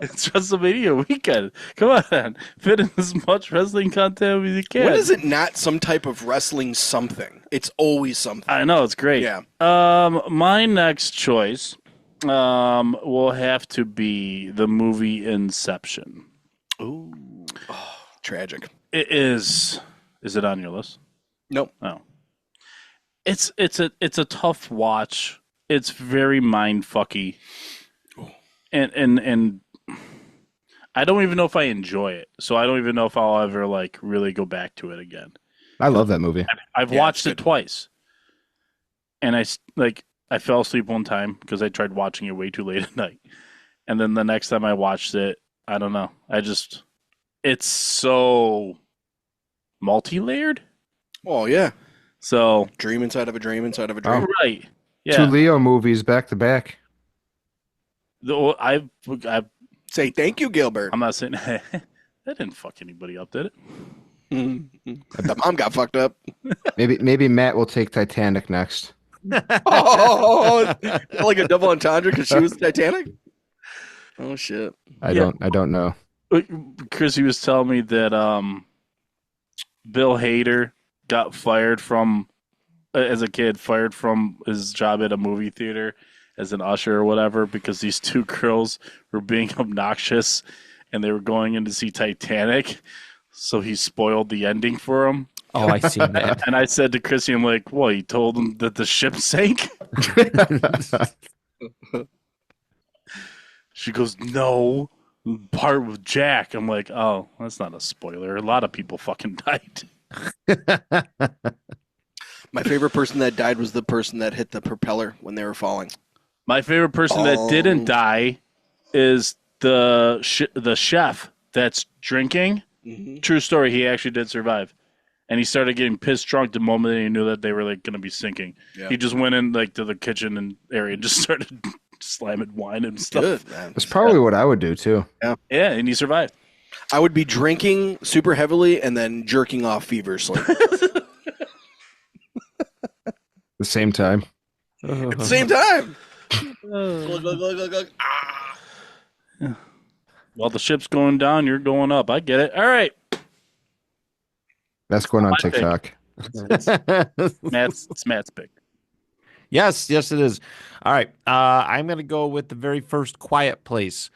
It's WrestleMania weekend. Come on, fit in as much wrestling content as you can. When is it not some type of wrestling something? It's always something. I know it's great. Yeah. My next choice, will have to be the movie Inception. Ooh. Oh, tragic. It is. Is it on your list? Nope. Oh. It's a tough watch. It's very mind fucky. And I don't even know if I enjoy it. So I don't even know if I'll ever like really go back to it again. I love that movie. I've Yeah, watched it's it good. twice. And I fell asleep one time because I tried watching it way too late at night. And then the next time I watched it, I don't know. It's so multi-layered. Oh yeah. So, Dream inside of a dream inside of a dream. right. Two Yeah. Leo movies back to back. I've Say thank you, Gilbert. I'm not saying that didn't fuck anybody up, did it? The mom got fucked up. Maybe Matt will take Titanic next. Oh, like a double entendre because she was Titanic. Oh shit! I don't know. Chris, he was telling me that Bill Hader got fired from as a kid, fired from his job at a movie theater as an usher or whatever because these two girls were being obnoxious and they were going in to see Titanic. So he spoiled the ending for them. Oh, I seen that. And I said to Chrissy, I'm like, well, he told him that the ship sank? She goes, no, part with Jack. I'm like, oh, that's not a spoiler. A lot of people fucking died. My favorite person that died was the person that hit the propeller when they were falling. My favorite person that didn't die is the chef that's drinking. Mm-hmm. True story. He actually did survive. And he started getting pissed drunk the moment that he knew that they were like going to be sinking. Yeah. He just went in like to the kitchen and area and just started slamming wine and stuff. Good, man. That's probably what I would do too. Yeah, and he survived. I would be drinking super heavily and then jerking off feverishly. The same time. At the same time. While the ship's going down, you're going up. I get it. All right. That's going on TikTok. It's Matt's pick. Yes, it is. All right. I'm going to go with the very first Quiet Place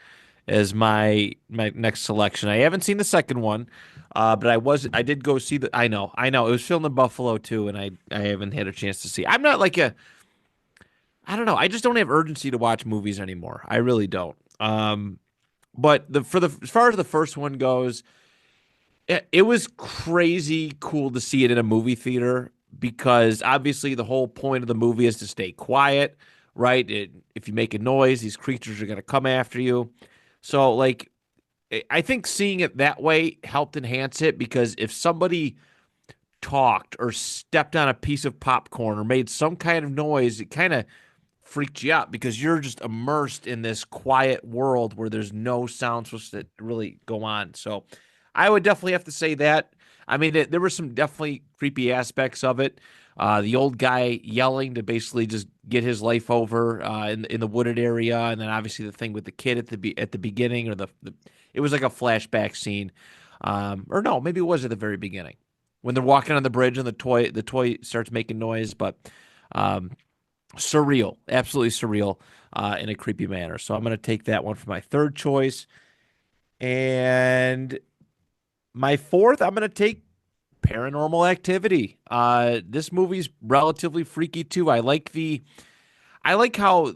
as my next selection. I haven't seen the second one, but I did go see I know. It was filmed in Buffalo too, and I haven't had a chance to see. I'm not like I don't know. I just don't have urgency to watch movies anymore. I really don't. But as far as the first one goes, it was crazy cool to see it in a movie theater because obviously the whole point of the movie is to stay quiet, right? If you make a noise, these creatures are going to come after you. So, like, I think seeing it that way helped enhance it because if somebody talked or stepped on a piece of popcorn or made some kind of noise, it kind of freaked you out because you're just immersed in this quiet world where there's no sound supposed to really go on. So I would definitely have to say that. I mean, there were some definitely creepy aspects of it. The old guy yelling to basically just get his life over in the wooded area, and then obviously the thing with the kid at the beginning, or it was like a flashback scene, or no, maybe it was at the very beginning when they're walking on the bridge and the toy starts making noise, but surreal, absolutely surreal in a creepy manner. So I'm going to take that one for my third choice, and my fourth, I'm going to take Paranormal Activity. This movie's relatively freaky too. I like how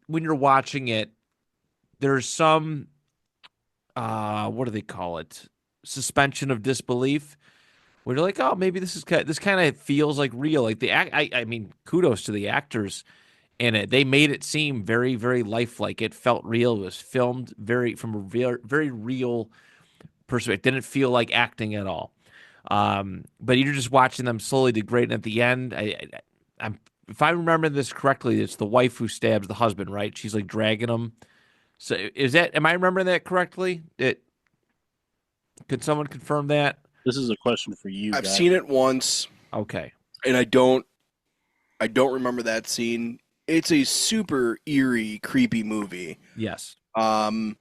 when you're watching it, there's some what do they call it? Suspension of disbelief. Where you're like, oh, maybe this kind of feels like real. Like I mean, kudos to the actors in it. They made it seem very, very lifelike. It felt real. It was filmed from a very real perspective. It didn't feel like acting at all. But you're just watching them slowly degrade. And at the end, if I remember this correctly, it's the wife who stabs the husband, right? She's like dragging him. So am I remembering that correctly? Could someone confirm that? This is a question for you. I've seen it once. Okay. And I don't remember that scene. It's a super eerie, creepy movie. Yes. Don't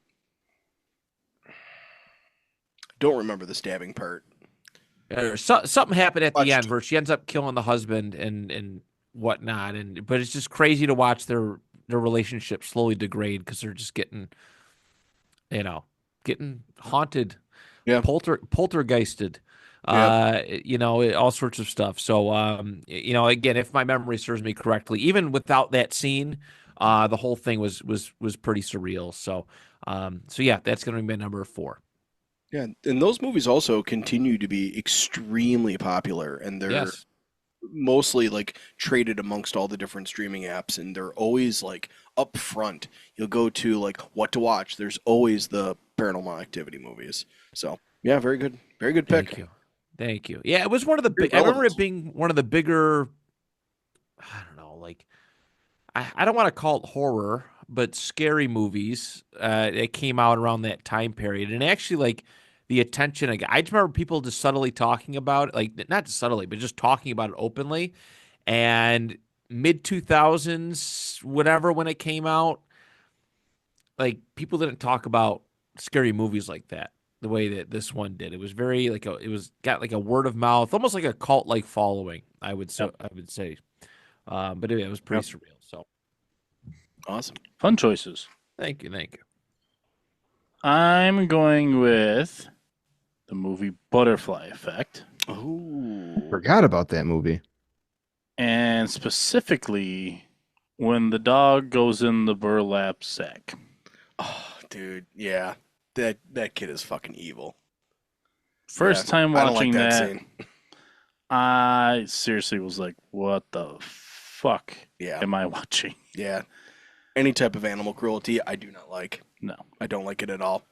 remember the stabbing part. Something happened at the end where she ends up killing the husband and whatnot, but it's just crazy to watch their relationship slowly degrade because they're just getting haunted, poltergeisted, all sorts of stuff. So, again, if my memory serves me correctly, even without that scene, the whole thing was pretty surreal. So yeah, that's going to be my number 4. Yeah, and those movies also continue to be extremely popular, and they're mostly like traded amongst all the different streaming apps, and they're always like up front. You'll go to like what to watch. There's always the Paranormal Activity movies. So yeah, very good pick. Thank you. Yeah, it was one of the big. I remember it being one of the bigger. I don't know, like I don't want to call it horror, but scary movies that came out around that time period, and actually like the attention. I just remember people just subtly talking about it, like not just subtly, but just talking about it openly. And mid 2000s, whatever, when it came out, like people didn't talk about scary movies like that the way that this one did. It was very it was got like a word of mouth, almost like a cult like following. I would say, but it was pretty surreal. So Awesome. Fun choices. thank you. I'm going with the movie Butterfly Effect. Oh, Forgot about that movie. And specifically, when the dog goes in the burlap sack. oh, dude, yeah, that kid is fucking evil. First time I don't watching like that that, scene. I seriously was like, what the fuck Yeah, am I watching? yeah. Any type of animal cruelty, I do not like. No. I don't like it at all.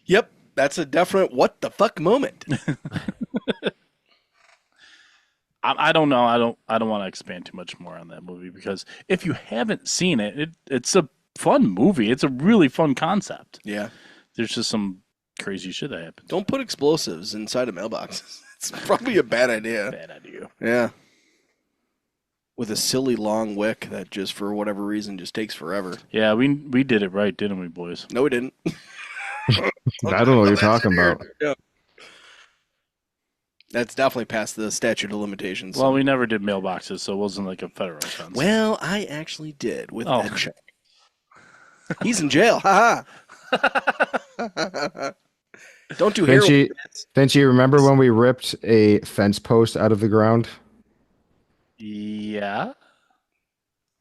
Yep, that's a definite what the fuck moment. I don't know. I don't want to expand too much more on that movie because if you haven't seen it, it's a fun movie. It's a really fun concept. Yeah. There's just some crazy shit that happens. Don't put explosives inside of mailboxes. It's probably a bad idea. Bad idea. Yeah. With a silly long wick that just for whatever reason just takes forever. Yeah, we did it right, didn't we, boys? No, we didn't. I don't know what you're talking about. Yeah. That's definitely past the statute of limitations. Well, we never did mailboxes, so it wasn't like a federal offense. Well, I actually did with Oh. Ed Check. He's in jail. Ha ha. Don't do heroin. Didn't you remember when we ripped a fence post out of the ground? Yeah.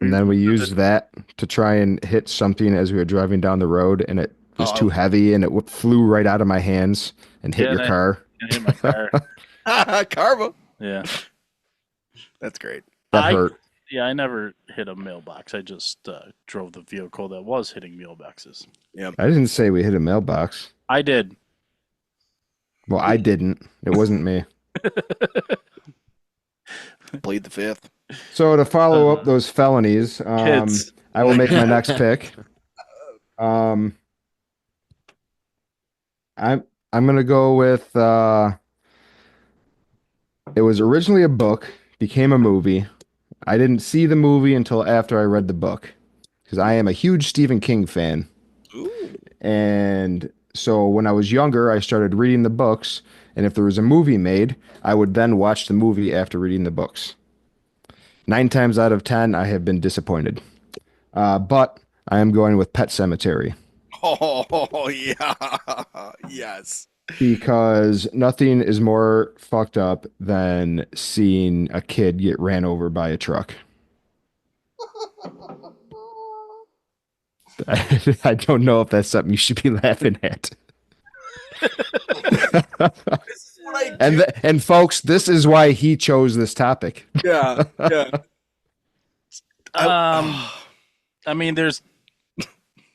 And then we used that to try and hit something as we were driving down the road, and it was too heavy, and it flew right out of my hands and hit your car. It hit my car. Karma. Yeah. That's great. That hurt. Yeah, I never hit a mailbox. I just drove the vehicle that was hitting mailboxes. Yeah. I didn't say we hit a mailbox. I did. Well, I didn't. It wasn't me. Plead the fifth. So to follow up those felonies, Kids. I will make my next pick. I'm gonna go with it was originally a book, became a movie. I didn't see the movie until after I read the book because I am a huge Stephen King fan. Ooh. And so when I was younger, I started reading the books, and if there was a movie made, I would then watch the movie after reading the books. 9 times out of 10, I have been disappointed. But I am going with Pet Sematary. Oh, yeah. Yes. Because nothing is more fucked up than seeing a kid get ran over by a truck. I don't know if that's something you should be laughing at. And folks, this is why he chose this topic. Yeah. Yeah. I mean, there's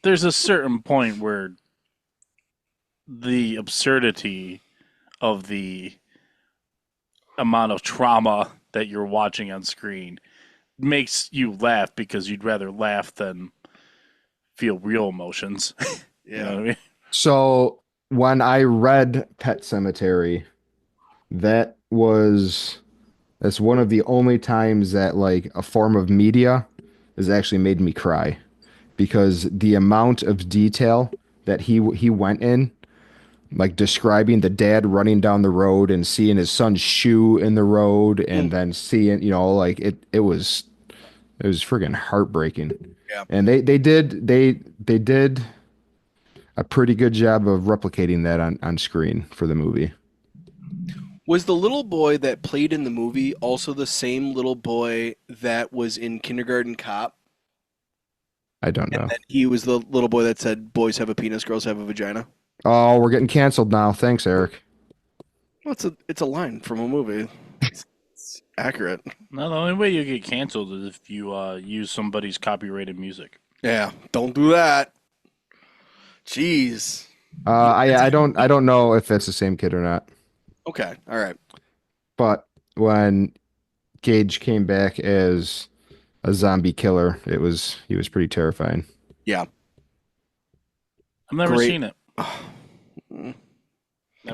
a certain point where the absurdity of the amount of trauma that you're watching on screen makes you laugh because you'd rather laugh than feel real emotions. You know what I mean? So when I read Pet Sematary, that's one of the only times that like a form of media has actually made me cry, because the amount of detail that he went in, like describing the dad running down the road and seeing his son's shoe in the road, and then seeing, like it was friggin' heartbreaking. Yeah. And they did a pretty good job of replicating that on screen for the movie. Was the little boy that played in the movie also the same little boy that was in Kindergarten Cop? I don't know. And he was the little boy that said, "Boys have a penis, girls have a vagina." Oh, we're getting canceled now. Thanks, Eric. Well, it's a line from a movie. It's accurate. No, the only way you get canceled is if you use somebody's copyrighted music. Yeah, don't do that. Jeez. I don't know if it's the same kid or not. Okay, all right. But when Gage came back as a zombie killer, he was pretty terrifying. Yeah. I've never Great. seen it. Never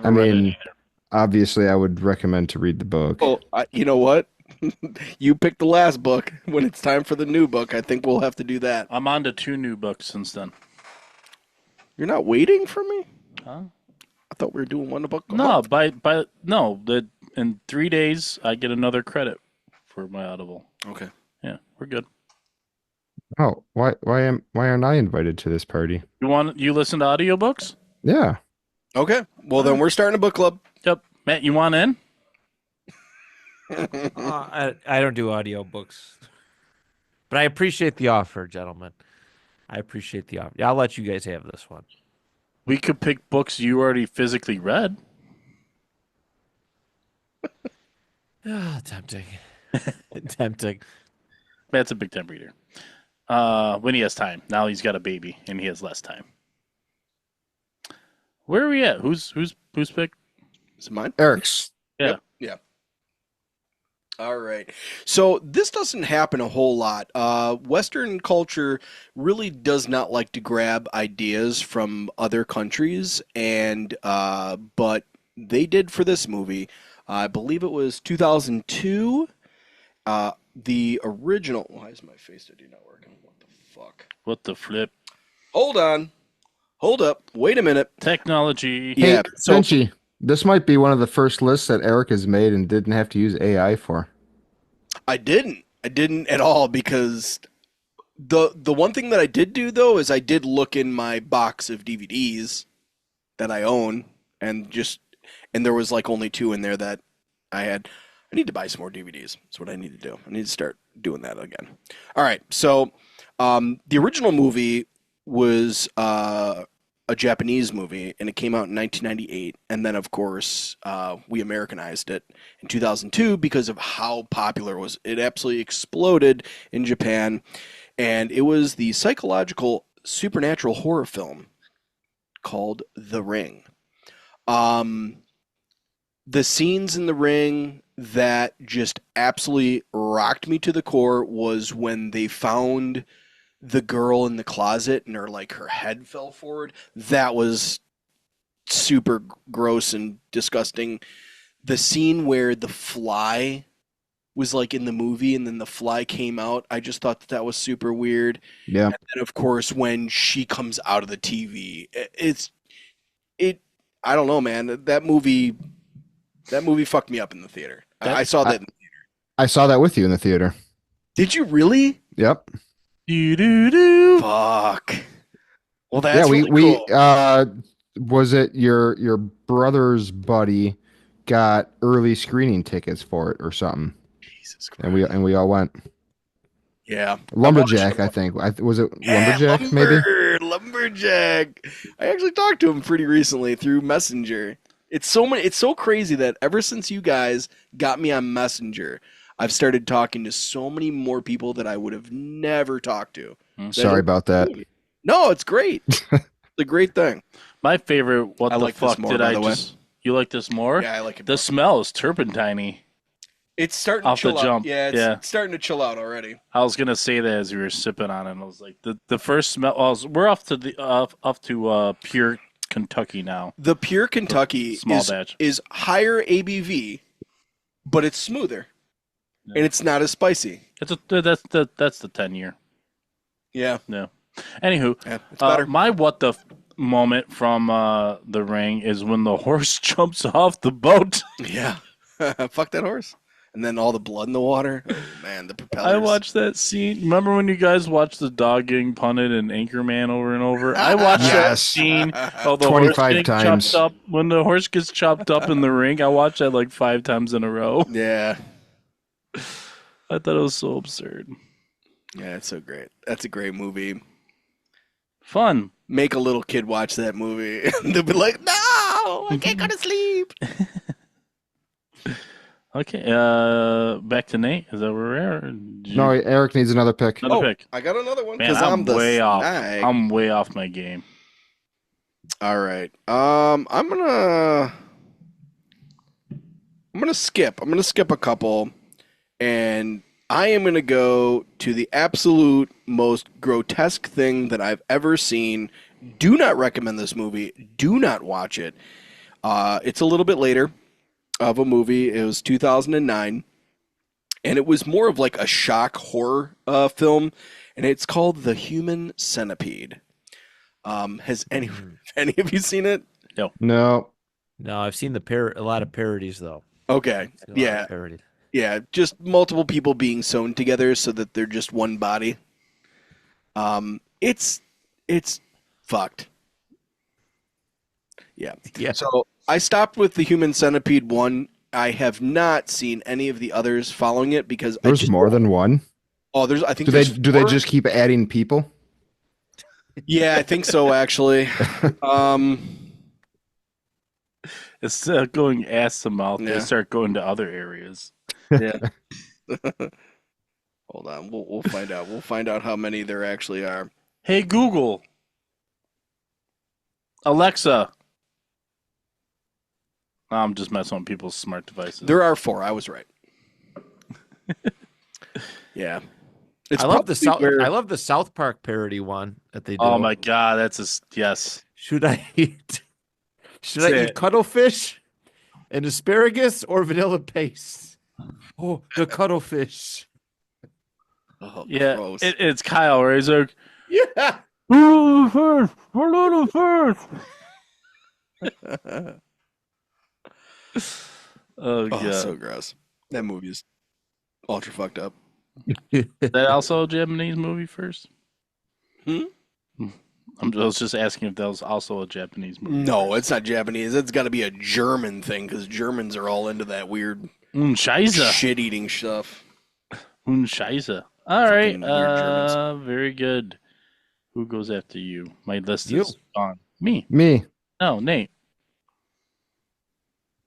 I read it mean, either. obviously, I would recommend to read the book. Oh, you know what? You picked the last book. When it's time for the new book, I think we'll have to do that. I'm on to 2 new books since then. You're not waiting for me? Huh? I thought we were doing one book a No, month. that in 3 days I get another credit for my Audible. Okay. Yeah, we're good. Oh, why aren't I invited to this party? You listen to audiobooks? Yeah. Okay. Well, then we're starting a book club. Yep. Matt, you want in? I don't do audiobooks. But I appreciate the offer, gentlemen. I appreciate the offer. Yeah, I'll let you guys have this one. We could pick books you already physically read. Tempting. Tempting. Matt's a big time reader. When he has time. Now he's got a baby and he has less time. Where are we at? Who's pick? Is it mine? Eric's. Yeah. Yep. Yeah. All right. So this doesn't happen a whole lot. Western culture really does not like to grab ideas from other countries, and but they did for this movie. I believe it was 2002. The original. Why is my face ID not working? What the fuck? What the flip? Hold on. Hold up. Wait a minute. Technology. Yeah. Hey, So Benji, this might be one of the first lists that Eric has made and didn't have to use AI for. I didn't at all, because the one thing that I did do though is I did look in my box of DVDs that I own, and there was like only 2 in there that I had. I need to buy some more DVDs. That's what I need to do. I need to start doing that again. All right. So the original movie was a Japanese movie, and it came out in 1998. And then, of course, we Americanized it in 2002 because of how popular it was. It absolutely exploded in Japan, and it was the psychological supernatural horror film called The Ring. The scenes in The Ring that just absolutely rocked me to the core was when they found the girl in the closet and her head fell forward. That was super gross and disgusting. The scene where the fly was like in the movie and then the fly came out, I just thought that was super weird. Yeah. And then of course when she comes out of the TV, I don't know, man. That movie fucked me up in the theater. I saw that in the theater. I saw that with you in the theater. Did you really? Yep. Do. Fuck. Well, that's Yeah, really we cool. was it your brother's buddy got early screening tickets for it or something? Jesus Christ. And we all went. Yeah. Lumberjack, I think. Was it Lumberjack maybe? Lumberjack. I actually talked to him pretty recently through Messenger. It's so crazy that ever since you guys got me on Messenger, I've started talking to so many more people that I would have never talked to. Sorry about that. No, it's great. It's a great thing. My favorite. What I the like this fuck more, did by I the way. just? You like this more? Yeah, I like it The more. smell is turpentine-y. It's starting Off to the chill jump. out. Yeah, Yeah. it's starting to chill out already. I was gonna say that as we were sipping on it. And I was like, the first smell. We're off to pure Kentucky now. The pure Kentucky Small batch. is higher ABV, but it's smoother, and it's not as spicy. That's the 10-year. Yeah, No. Anywho, yeah, it's better. my what the moment from The Ring is when the horse jumps off the boat. Yeah, fuck that horse, and then all the blood in the water. Oh, man, the propellers. I watched that scene. Remember when you guys watched the dog getting punted and Anchorman over and over? I watched that Yes. scene of the 25 horse getting times. chopped up. When the horse gets chopped up in the ring, I watched that like 5 times in a row. Yeah, I thought it was so absurd. yeah, it's so great. That's a great movie. Fun. Make a little kid watch that movie, and they'll be like, "No, I can't go to sleep." Okay, back to Nate. Is that where we're at? Or did you- No, Eric needs another pick. Another pick. I got another one Man, because I'm the way off. snag. I'm way off my game. All right. I'm gonna skip. I'm gonna skip a couple, and I am gonna go to the absolute most grotesque thing that I've ever seen Do not recommend this movie. Do not watch it. It's a little bit later of a movie. It was 2009, and it was more of like a shock horror film, and it's called The Human Centipede. Has any of you seen it? No. No, I've seen a lot of parodies though. Okay, yeah, Parodies. yeah, just multiple people being sewn together so that they're just one body. It's fucked. Yeah. Yeah. So I stopped with The Human Centipede 1. I have not seen any of the others following it because There's more than one. Oh, I think Do they just keep adding people? Yeah, I think so actually. Instead of going ass to mouth, Yeah. they start going to other areas. Yeah. Hold on, we'll find out. We'll find out how many there actually are. Hey Google, Alexa. I'm just messing with people's smart devices. There are 4. I was right. Yeah. I love the South Park parody one that they do. Oh my god, yes. Should I eat cuttlefish and asparagus or vanilla paste? Oh, the cuttlefish. Oh, Yeah, gross. it's Kyle, right? He's like, Yeah. we're little first. Oh god, so gross. That movie is ultra fucked up. that also a Japanese movie first? Hmm? I was just asking if that was also a Japanese movie. No, it's not Japanese. It's got to be a German thing because Germans are all into that weird Scheiße. shit-eating stuff. Scheiße. All right. Fucking weird Germans. Very good. Who goes after you? My list You. is on. Me. Me. No, Nate.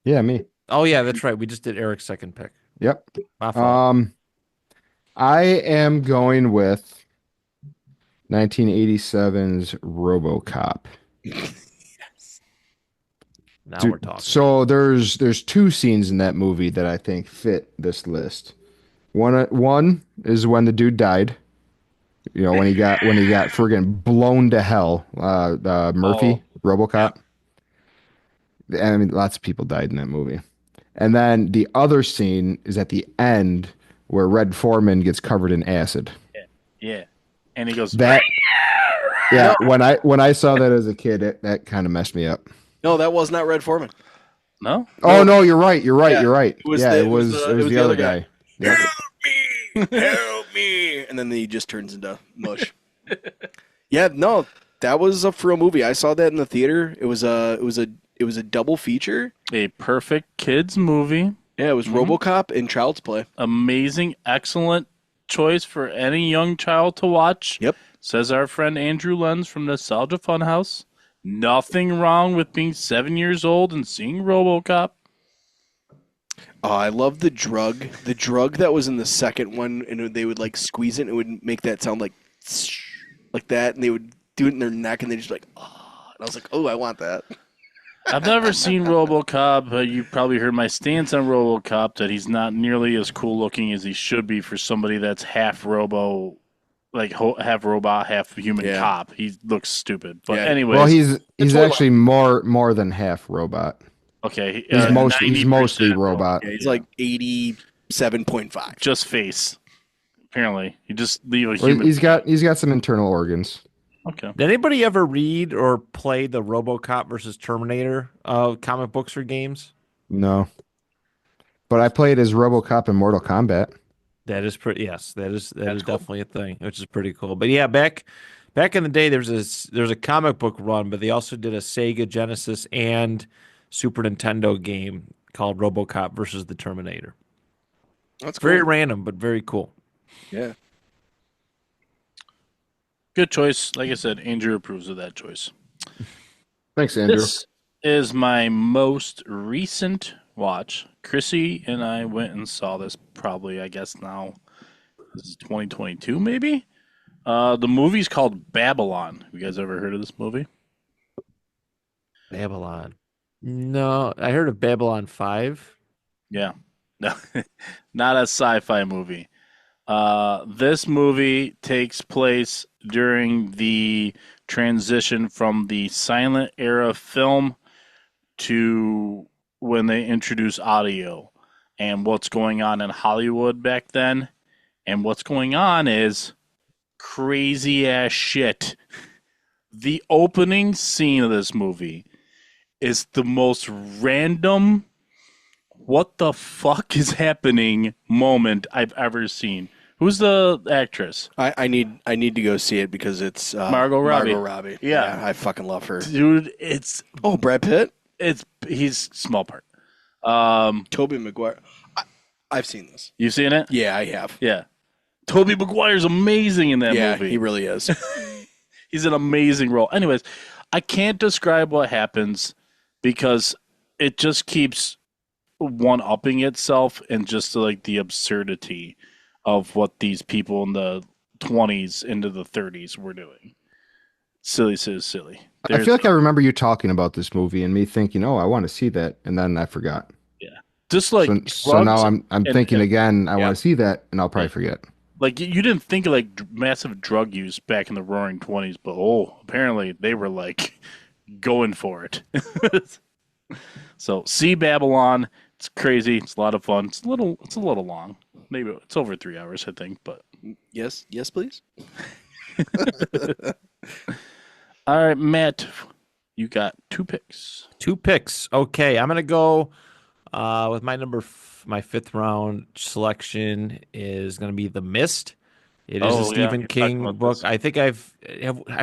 Yeah, me. Oh yeah, that's right. We just did Eric's second pick. Yep. My fault. I am going with 1987's RoboCop. Now Dude, we're talking. So there's 2 scenes in that movie that I think fit this list. One is when the dude died. You know, when he got friggin' blown to hell. Murphy, RoboCop. I mean, lots of people died in that movie. And then the other scene is at the end where Red Foreman gets covered in acid. Yeah. And he goes, That yeah, when I saw that as a kid, that kind of messed me up. No, that was not Red Foreman. no? Oh no, you're right. Yeah, You're right. it was It was the other guy. Yep. Help me! And then he just turns into mush. Yeah, no, that was a real movie. I saw that in the theater. It was a double feature. A perfect kids movie. Yeah, it was RoboCop and Child's Play. Amazing, excellent choice for any young child to watch. Yep. Says our friend Andrew Lenz from Nostalgia Funhouse. Nothing wrong with being 7 years old and seeing RoboCop. Oh, I love the drug. The drug that was in the second one, and they would like squeeze it, and it would make that sound like that, and they would do it in their neck, and they just like, oh. And I was like, oh, I want that. I've never seen RoboCop, but you probably heard my stance on RoboCop that he's not nearly as cool looking as he should be for somebody that's half robo, like half robot, half human cop. He looks stupid. But anyways, Well, he's actually more than half robot. okay. He's mostly 90% robot. Yeah, he's like 87.5. Just face. Apparently, you just leave a Well, human. he's got some internal organs. Okay. Did anybody ever read or play the RoboCop versus Terminator comic books or games? No, but I played as RoboCop in Mortal Kombat. That is pretty. Yes, that is definitely a thing, which is pretty cool. But yeah, back in the day, there's a comic book run, but they also did a Sega Genesis and Super Nintendo game called RoboCop versus the Terminator. That's cool. Very random, but very cool. Yeah. Good choice. Like I said, Andrew approves of that choice. Thanks, Andrew. This is my most recent watch. Chrissy and I went and saw this probably, I guess now, this is 2022 maybe? The movie's called Babylon. Have you guys ever heard of this movie? Babylon. No, I heard of Babylon 5. Yeah. No, not a sci-fi movie. This movie takes place during the transition from the silent era film to when they introduced audio and what's going on in Hollywood back then. And what's going on is crazy ass shit. The opening scene of this movie is the most random, what the fuck is happening moment I've ever seen. Who's the actress? I need to go see it because it's Margot Robbie. Margot Robbie. Yeah. I fucking love her. Dude, it's Brad Pitt. He's small part. Tobey Maguire. I've seen this. You've seen it? Yeah, I have. Yeah. Tobey Maguire's amazing in that movie. Yeah, he really is. He's an amazing role. Anyways, I can't describe what happens because it just keeps one-upping itself and just like the absurdity of what these people in the 20s into the 30s were doing. Silly. I feel like I remember you talking about this movie and me thinking, "Oh, I want to see that," and then I forgot. Yeah, just like so now I'm thinking again. I want to see that, and I'll probably forget. Like you didn't think of like massive drug use back in the Roaring 20s, but apparently they were like going for it. So see Babylon. It's crazy. It's a lot of fun. It's a little long. Maybe it's over 3 hours, I think. But yes, please. All right, Matt, you got 2 picks. 2 picks. Okay, I'm gonna go with my 5th round selection is gonna be The Mist. It is a Stephen King book. I think I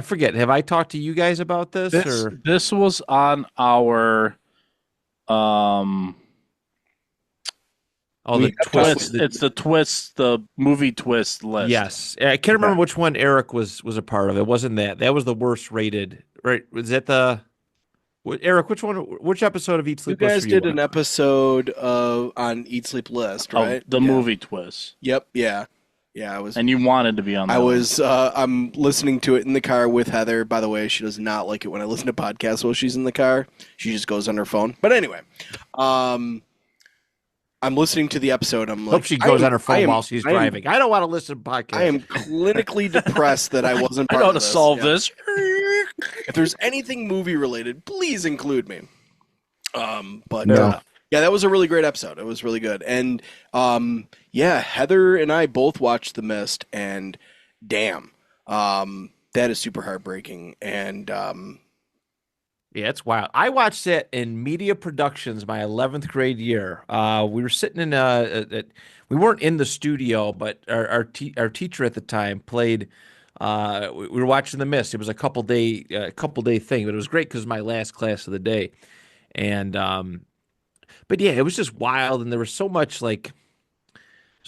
forget. Have I talked to you guys about this? This was on our the twist. It's the twist, the movie twist list. Yes, I can't remember which one Eric was a part of. It wasn't that. That was the worst rated. Right? Was that Eric? Which episode of Eat Sleep? You List guys did an episode on Eat Sleep List, right? The movie twist. Yep. Yeah. Yeah. I was. And you wanted to be on that. I'm listening to it in the car with Heather. By the way, she does not like it when I listen to podcasts while she's in the car. She just goes on her phone. But anyway, I'm listening to the episode. I'm like, hope she goes on her phone while she's driving. I don't want to listen to podcasts. I am clinically depressed that I wasn't part of this. I know how to solve this. If there's anything movie related, please include me. But No. Yeah, that was a really great episode. It was really good. And Heather and I both watched The Mist, and damn, that is super heartbreaking. And yeah, it's wild. I watched it in media productions my 11th grade year. We were sitting in we weren't in the studio, but our teacher at the time played. We were watching The Mist. It was a couple day thing, but it was great because it was my last class of the day. And but yeah, it was just wild, and there was so much there's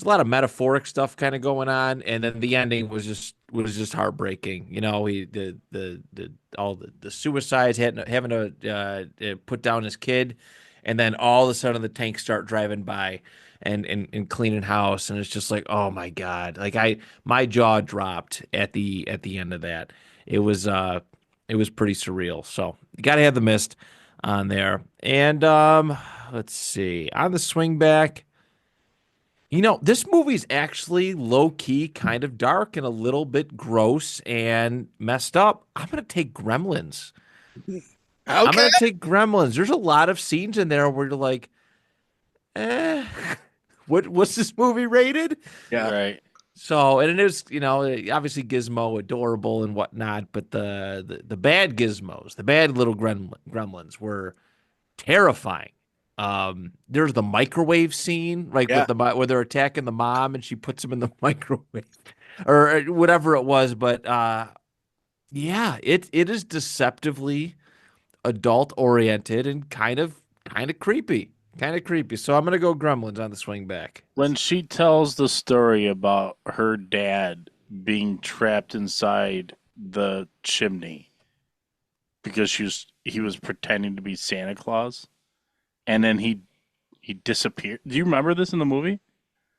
a lot of metaphoric stuff kind of going on, and then the ending was just heartbreaking. You know, all the suicides, having to put down his kid, and then all of a sudden the tanks start driving by and cleaning house, and it's just like, oh my God, my jaw dropped at the end of that. It was pretty surreal. So you got to have The Mist on there, and let's see, on the swing back. You know, this movie's actually low-key kind of dark and a little bit gross and messed up. I'm going to take Gremlins. Okay. I'm going to take Gremlins. There's a lot of scenes in there where you're like, what's this movie rated? Yeah. Right. So, and it is, obviously Gizmo adorable and whatnot, but the bad Gizmos, the bad little gremlins were terrifying. There's the microwave scene, where they're attacking the mom and she puts him in the microwave or whatever it was. But it is deceptively adult oriented and kind of creepy. So I'm going to go Gremlins on the swing back. When she tells the story about her dad being trapped inside the chimney because he was pretending to be Santa Claus. And then he disappeared. Do you remember this in the movie?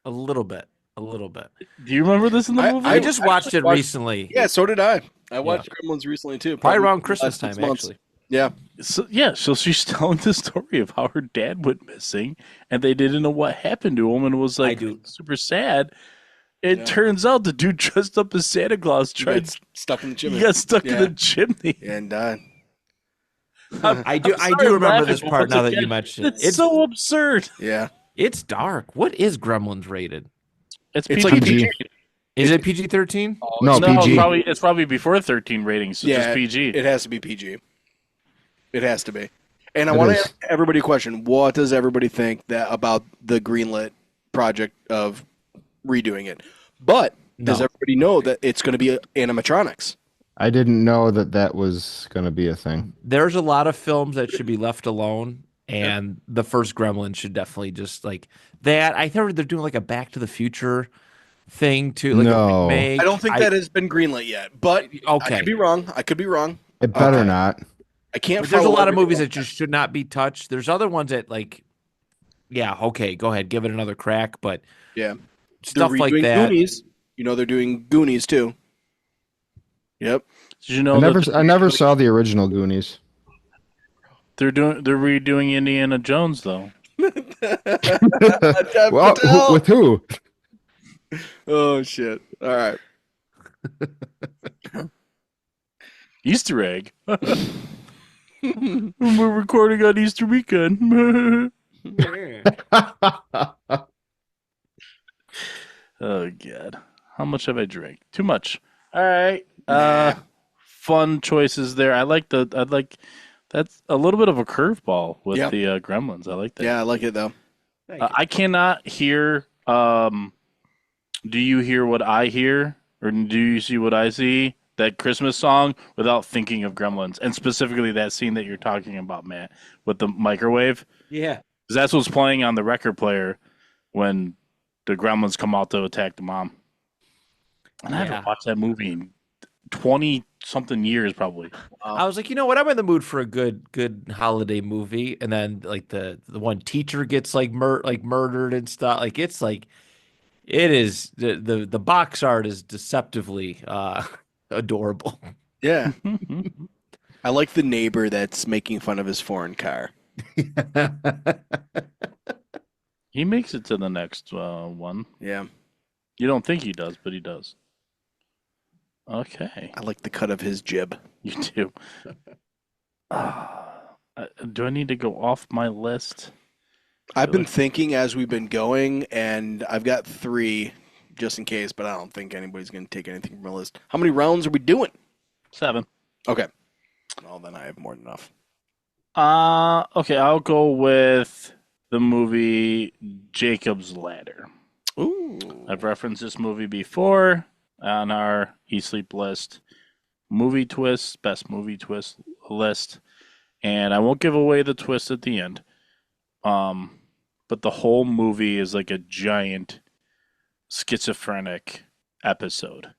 A little bit. Do you remember this in the movie? I just watched it recently. Yeah, so did I. I watched Gremlins recently too. Probably around Christmas time, actually. Yeah. So she's telling the story of how her dad went missing, and they didn't know what happened to him, and it was super sad. It Yeah. turns out the dude dressed up as Santa Claus He tried. got stuck in the chimney. He got stuck in Yeah. the chimney. And died. I do I'm sorry remember laughing, this but part once now that you again, mentioned it. It's so absurd. Yeah. It's dark. What is Gremlins rated? It's It's PG. like PG. Is it PG-13? No, No, PG. it's probably before 13 ratings. So yeah, just PG. It has to be PG. It has to be. And I It want to is. ask everybody a question. What does everybody think that about the greenlit project of redoing it? But does No. everybody know that it's going to be animatronics? I didn't know that was going to be a thing. There's a lot of films that should be left alone, and the first Gremlin should definitely just like that. I heard they're doing like a Back to the Future thing too, like a No. remake. I don't think that has been greenlit yet, but I Okay. could be wrong. I could be wrong. It better Okay. not. I can't. But there's a follow lot of everything movies up. that just should not be touched. There's other ones that like, yeah, okay, go ahead, give it another crack. But Yeah, stuff they're like redoing that. Goonies. You know, they're doing Goonies too. Yep. Did you know I never saw the original Goonies. they're redoing Indiana Jones though? Well, with who? Oh shit! All right. Easter egg. We're recording on Easter weekend. Oh god, how much have I drank? Too much. All right. Fun choices there. I like that's a little bit of a curveball with Yeah. the Gremlins. I like that. Yeah, I like it though. I cannot hear. Do you hear what I hear, or do you see what I see? That Christmas song without thinking of Gremlins, and specifically that scene that you're talking about, Matt, with the microwave. Yeah. Because that's what's playing on the record player when the Gremlins come out to attack the mom. And I Yeah. haven't watched that movie in 20 something years, probably. I was like, you know what? I'm in the mood for a good holiday movie, and then like the one teacher gets like murdered and stuff. Like it's like it is the box art is deceptively adorable. Yeah, I like the neighbor that's making fun of his foreign car. He makes it to the next one. Yeah, You don't think he does, but he does. Okay, I like the cut of his jib. you do. Do I need to go off my list? I've been thinking as we've been going, and I've got 3 just in case, but I don't think anybody's going to take anything from my list. How many rounds are we doing? 7. Okay. Well, then I have more than enough. Okay, I'll go with the movie Jacob's Ladder. Ooh. I've referenced this movie before on our eSleep list. Movie twist, best movie twist list. And I won't give away the twist at the end. But the whole movie is like a giant schizophrenic episode.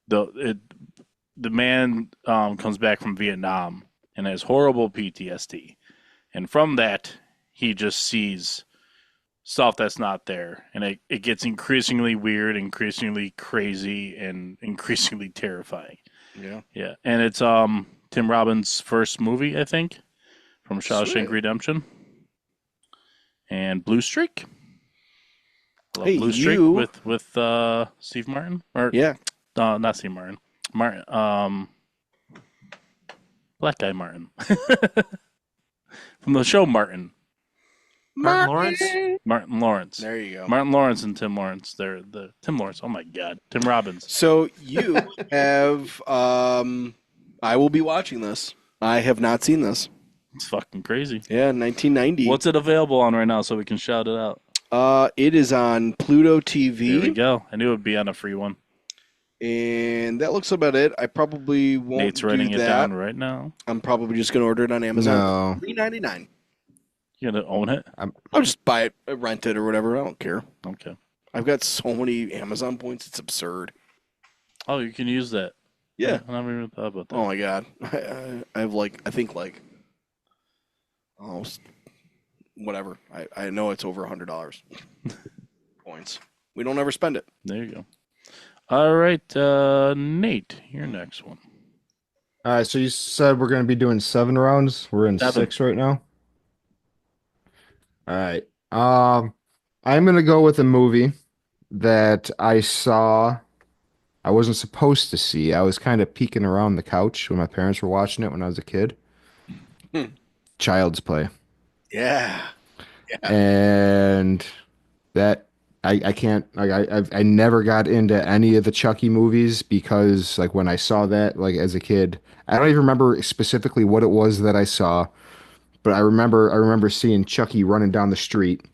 The man comes back from Vietnam and has horrible PTSD. And from that, he just sees stuff that's not there. And it gets increasingly weird, increasingly crazy, and increasingly terrifying. Yeah. Yeah. And it's Tim Robbins' first movie, I think, from Shawshank Sweet. Redemption. And Blue Streak. I love Hey, Blue Streak you- with Steve Martin. Or Yeah. not Steve Martin. Black guy Martin. From the show Martin. Martin Lawrence. Martin Lawrence. There you go. Martin Lawrence and Tim Lawrence. They're the Tim Lawrence. Oh my God. Tim Robbins. So you have, I will be watching this. I have not seen this. It's fucking crazy. Yeah, 1990. What's it available on right now so we can shout it out? It is on Pluto There we TV, go. I knew it would be on a free one. and that looks about it. I probably won't Nate's do writing it that. down right now. I'm probably just going to order it on Amazon. No. $3.99. You gonna own it? I'll just buy it, rent it, or whatever. I don't care. Okay. I've got so many Amazon points; it's absurd. Oh, you can use that. Yeah. I never even thought about that. Oh my god, I have I think almost whatever. I know it's over $100 points. We don't ever spend it. There you go. All right, Nate, your next one. All right, so you said we're going to be doing 7 rounds. We're in 7. 6 right now. All right. I'm going to go with a movie that I saw I wasn't supposed to see. I was kind of peeking around the couch when my parents were watching it when I was a kid. Hmm. Child's Play. Yeah. Yeah. And that I can't like I never got into any of the Chucky movies because like when I saw that like as a kid, I don't even remember specifically what it was that I saw, but I remember seeing Chucky running down the street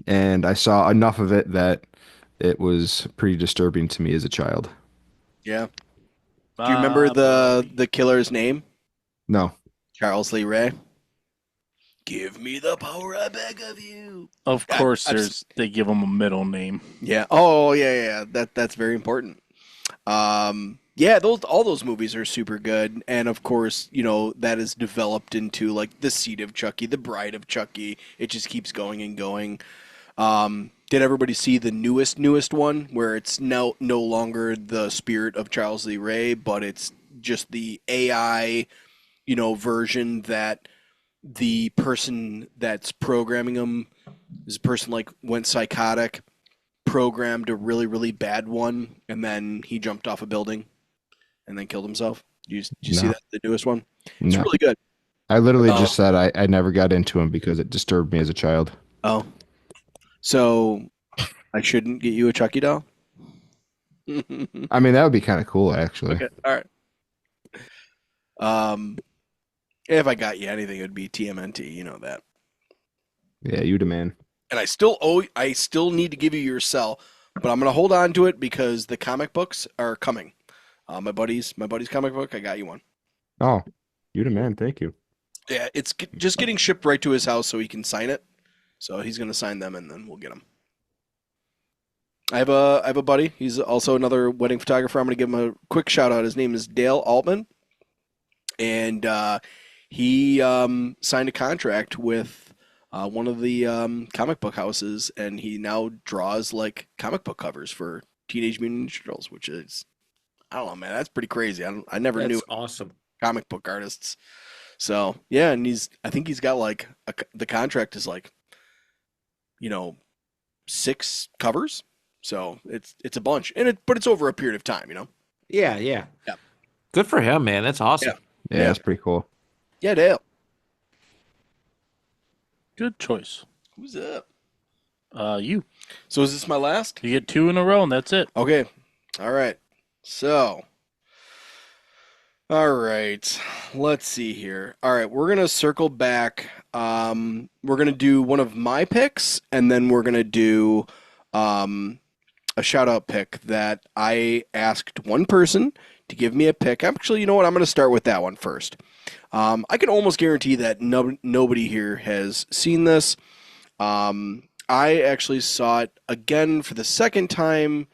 and I saw enough of it that it was pretty disturbing to me as a child. Yeah. Do you remember the Buddy. the killer's name? No. Charles Lee Ray. Give me the power I beg of you. Of course, I've they give him a middle name. Yeah. Oh, yeah. That's very important. Yeah, all those movies are super good, and of course, that is developed into like the Seed of Chucky, the Bride of Chucky. It just keeps going and going. Did everybody see the newest one where it's no longer the spirit of Charles Lee Ray, but it's just the AI, version that the person that's programming him is a person like went psychotic, programmed a really really bad one, and then he jumped off a building and then killed himself. Did you see No. that, the newest one? It's No. really good. I literally Oh, just said I never got into him because it disturbed me as a child. oh, so I shouldn't get you a Chucky doll? Okay, I mean, that would be kind of cool, actually. all right. Um, if I got you anything, it would be TMNT. You know that. Yeah, you demand. And I still need to give you your cell, but I'm gonna hold on to it because the comic books are coming. My buddy's comic book. I got you one. Oh, you demand. Thank you. Yeah, it's just getting shipped right to his house so he can sign it. So he's gonna sign them and then we'll get them. I have a buddy. He's also another wedding photographer. I'm gonna give him a quick shout out. His name is Dale Altman, and he signed a contract with one of the comic book houses, and he now draws like comic book covers for Teenage Mutant Ninja Turtles, which is I don't know, man. That's pretty crazy. I never knew That's awesome. comic book artists. So yeah, and I think he's got like the contract is like, 6 covers. So it's a bunch, but it's over a period of time. Yeah, yeah. Yeah. Good for him, man. That's awesome. Yeah, Yeah. that's pretty cool. Yeah, Dale. Good choice. Who's up? You. So is this my last? You get 2 in a row, and that's it. Okay. All right. So, all right. Let's see here. All right, we're gonna circle back. We're gonna do one of my picks, and then we're gonna do a shout out pick that I asked one person to give me a pick. Actually, you know what? I'm gonna start with that one first. I can almost guarantee that nobody here has seen this. I actually saw it again for the second time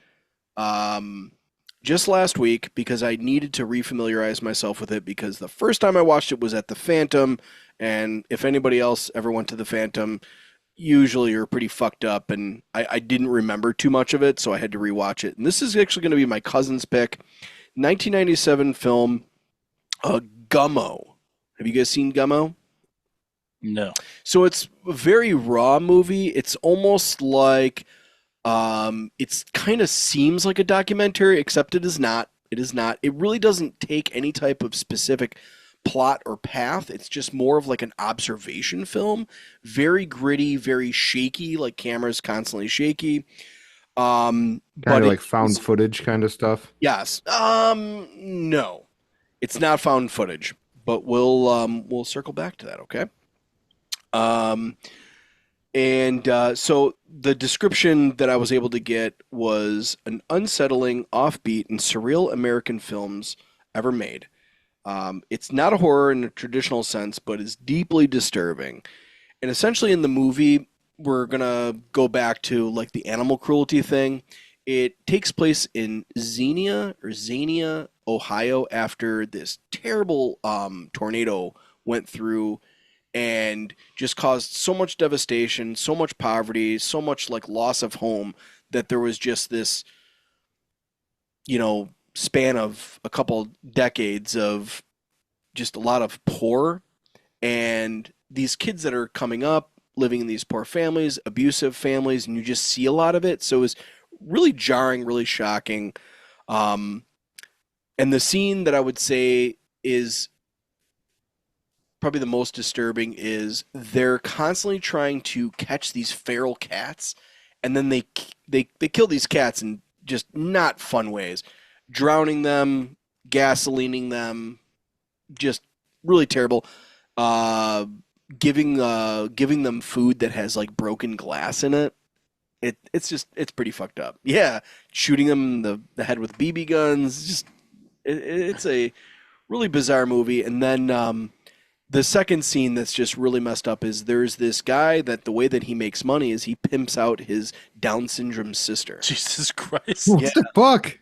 just last week because I needed to refamiliarize myself with it because the first time I watched it was at the Phantom, and if anybody else ever went to the Phantom, usually you're pretty fucked up, and I didn't remember too much of it, so I had to rewatch it. And this is actually going to be my cousin's pick, 1997 film, Gummo. Have you guys seen Gummo? No. So it's a very raw movie. It's almost like it's kind of seems like a documentary, except it is not. It is not. It really doesn't take any type of specific plot or path. It's just more of like an observation film. Very gritty, very shaky, like camera's constantly shaky. Kind But of like found footage kind of stuff. yes. No. It's not found footage, but we'll circle back to that, okay? So the description that I was able to get was an unsettling, offbeat, and surreal American films ever made. It's not a horror in a traditional sense, but is deeply disturbing. And essentially in the movie, we're going to go back to like the animal cruelty thing. It takes place in Xenia, Ohio after this terrible tornado went through and just caused so much devastation, so much poverty, so much like loss of home that there was just this, span of a couple decades of just a lot of poor and these kids that are coming up living in these poor families, abusive families, and you just see a lot of it. So it was really jarring, really shocking. And the scene that I would say is probably the most disturbing is they're constantly trying to catch these feral cats, and then they kill these cats in just not fun ways, drowning them, gasolining them, just really terrible. Giving them food that has like broken glass in it. It's pretty fucked up. Yeah, shooting them in the head with BB guns. Just it's a really bizarre movie. And then the second scene that's just really messed up is there's this guy that the way that he makes money is he pimps out his Down syndrome sister. Jesus Christ. What the fuck?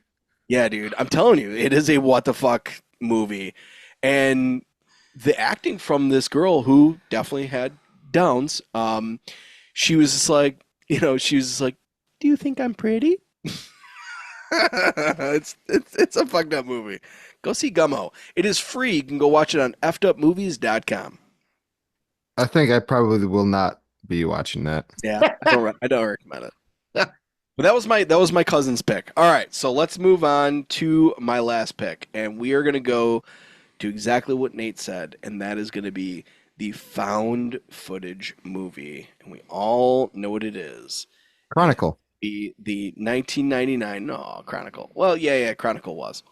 Yeah, dude. I'm telling you, it is a what the fuck movie. And the acting from this girl who definitely had Downs, she was just like, do you think I'm pretty? It's a fucked up movie. Go see Gummo. It is free. You can go watch it on effedupmovies.com. I think I probably will not be watching that. Yeah, I don't recommend it. But that was my cousin's pick. All right, so let's move on to my last pick, and we are going to go to exactly what Nate said, and that is going to be the found footage movie, and we all know what it is. Chronicle. The 1999 Chronicle. Well, yeah, Chronicle was.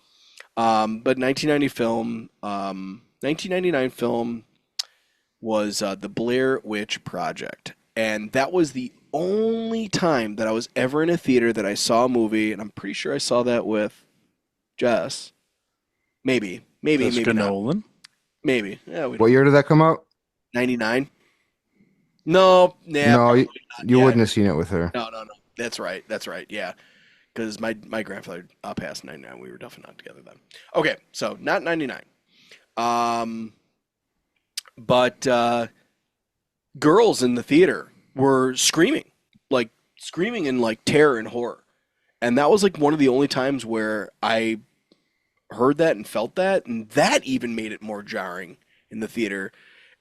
But 1999 film was the Blair Witch Project, and that was the only time that I was ever in a theater that I saw a movie, and I'm pretty sure I saw that with Jess. Maybe Jessica not. Nolan. Maybe. Yeah. What year did that come out? 99. No, no, you wouldn't have seen it with her. No. That's right. Yeah, because my grandfather passed in 99. We were definitely not together then. Okay, so not 99. But girls in the theater were screaming in like terror and horror, and that was like one of the only times where I heard that and felt that, and that even made it more jarring in the theater.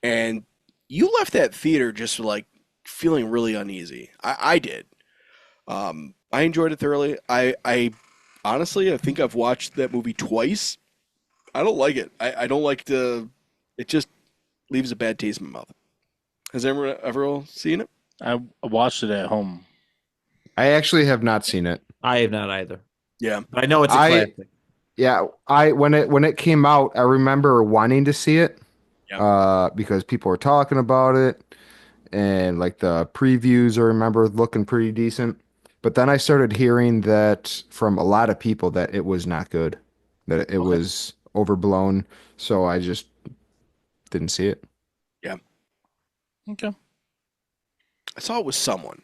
And you left that theater just like feeling really uneasy. I did. I enjoyed it thoroughly. I honestly, I think I've watched that movie twice. I don't like it. I don't like it just leaves a bad taste in my mouth. Has anyone ever seen it? I watched it at home. I actually have not seen it. I have not either. Yeah. But I know it's a classic. Yeah, when it came out, I remember wanting to see it. Yeah. Because people were talking about it, and like the previews I remember looking pretty decent. But then I started hearing that from a lot of people that it was not good, that it was overblown. So I just didn't see it. Yeah. Okay. I saw it with someone.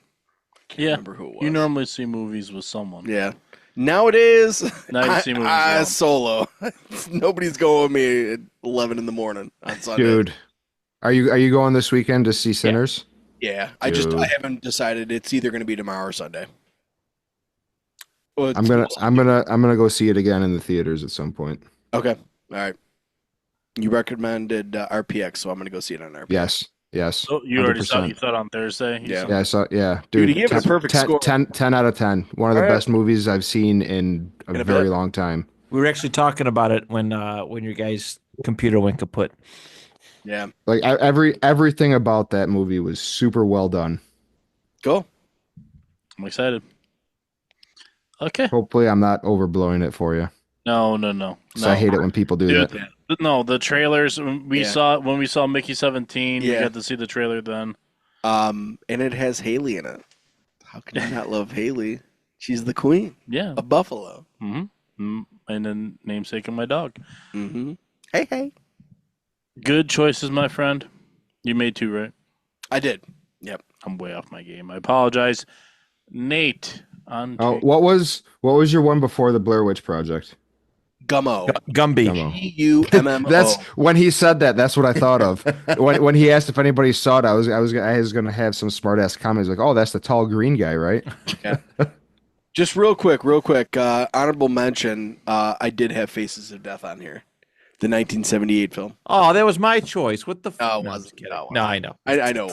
I can't remember who it was. You normally see movies with someone. Yeah. Nowadays, Now you see movies alone. solo. Nobody's going with me at 11 in the morning on Sunday. Dude, are you going this weekend to see Sinners? Yeah. Dude. I haven't decided. It's either going to be tomorrow or Sunday. Well, I'm gonna go see it again in the theaters at some point. Okay. All right. You recommended RPX, so I'm going to go see it on RPX. Yes. Oh, you already saw 100%. You saw it on Thursday? Yeah. Yeah, I saw. Yeah, Dude, he gave it a perfect score. 10 out of 10. One of the All right. best movies I've seen in a very long time. We were actually talking about it when your guys' computer went kaput. Yeah. Like everything about that movie was super well done. Cool. I'm excited. Okay. Hopefully, I'm not overblowing it for you. No. 'Cause I hate it when people do Dude, that. no, the trailers when we saw Mickey 17. Yeah. We got to see the trailer then. And it has Haley in it. How can you not love Haley? She's the queen Yeah. of Buffalo. Mm-hmm. And then namesake of my dog. Mm-hmm. Hey. Good choices, my friend. You made two, right? I did. Yep. I'm way off my game. I apologize. Nate on. Oh, what was your one before the Blair Witch Project? Gummo. Gumby. Gummo. That's when he said that. That's what I thought of when he asked if anybody saw it. I was gonna have some smart ass comments like, "Oh, that's the tall green guy, right?" Yeah. Just real quick. Honorable mention. I did have Faces of Death on here. The 1978 film. Oh, that was my choice. What the? No, it I'm wasn't. just kidding. No, it No, wasn't. I know. I know.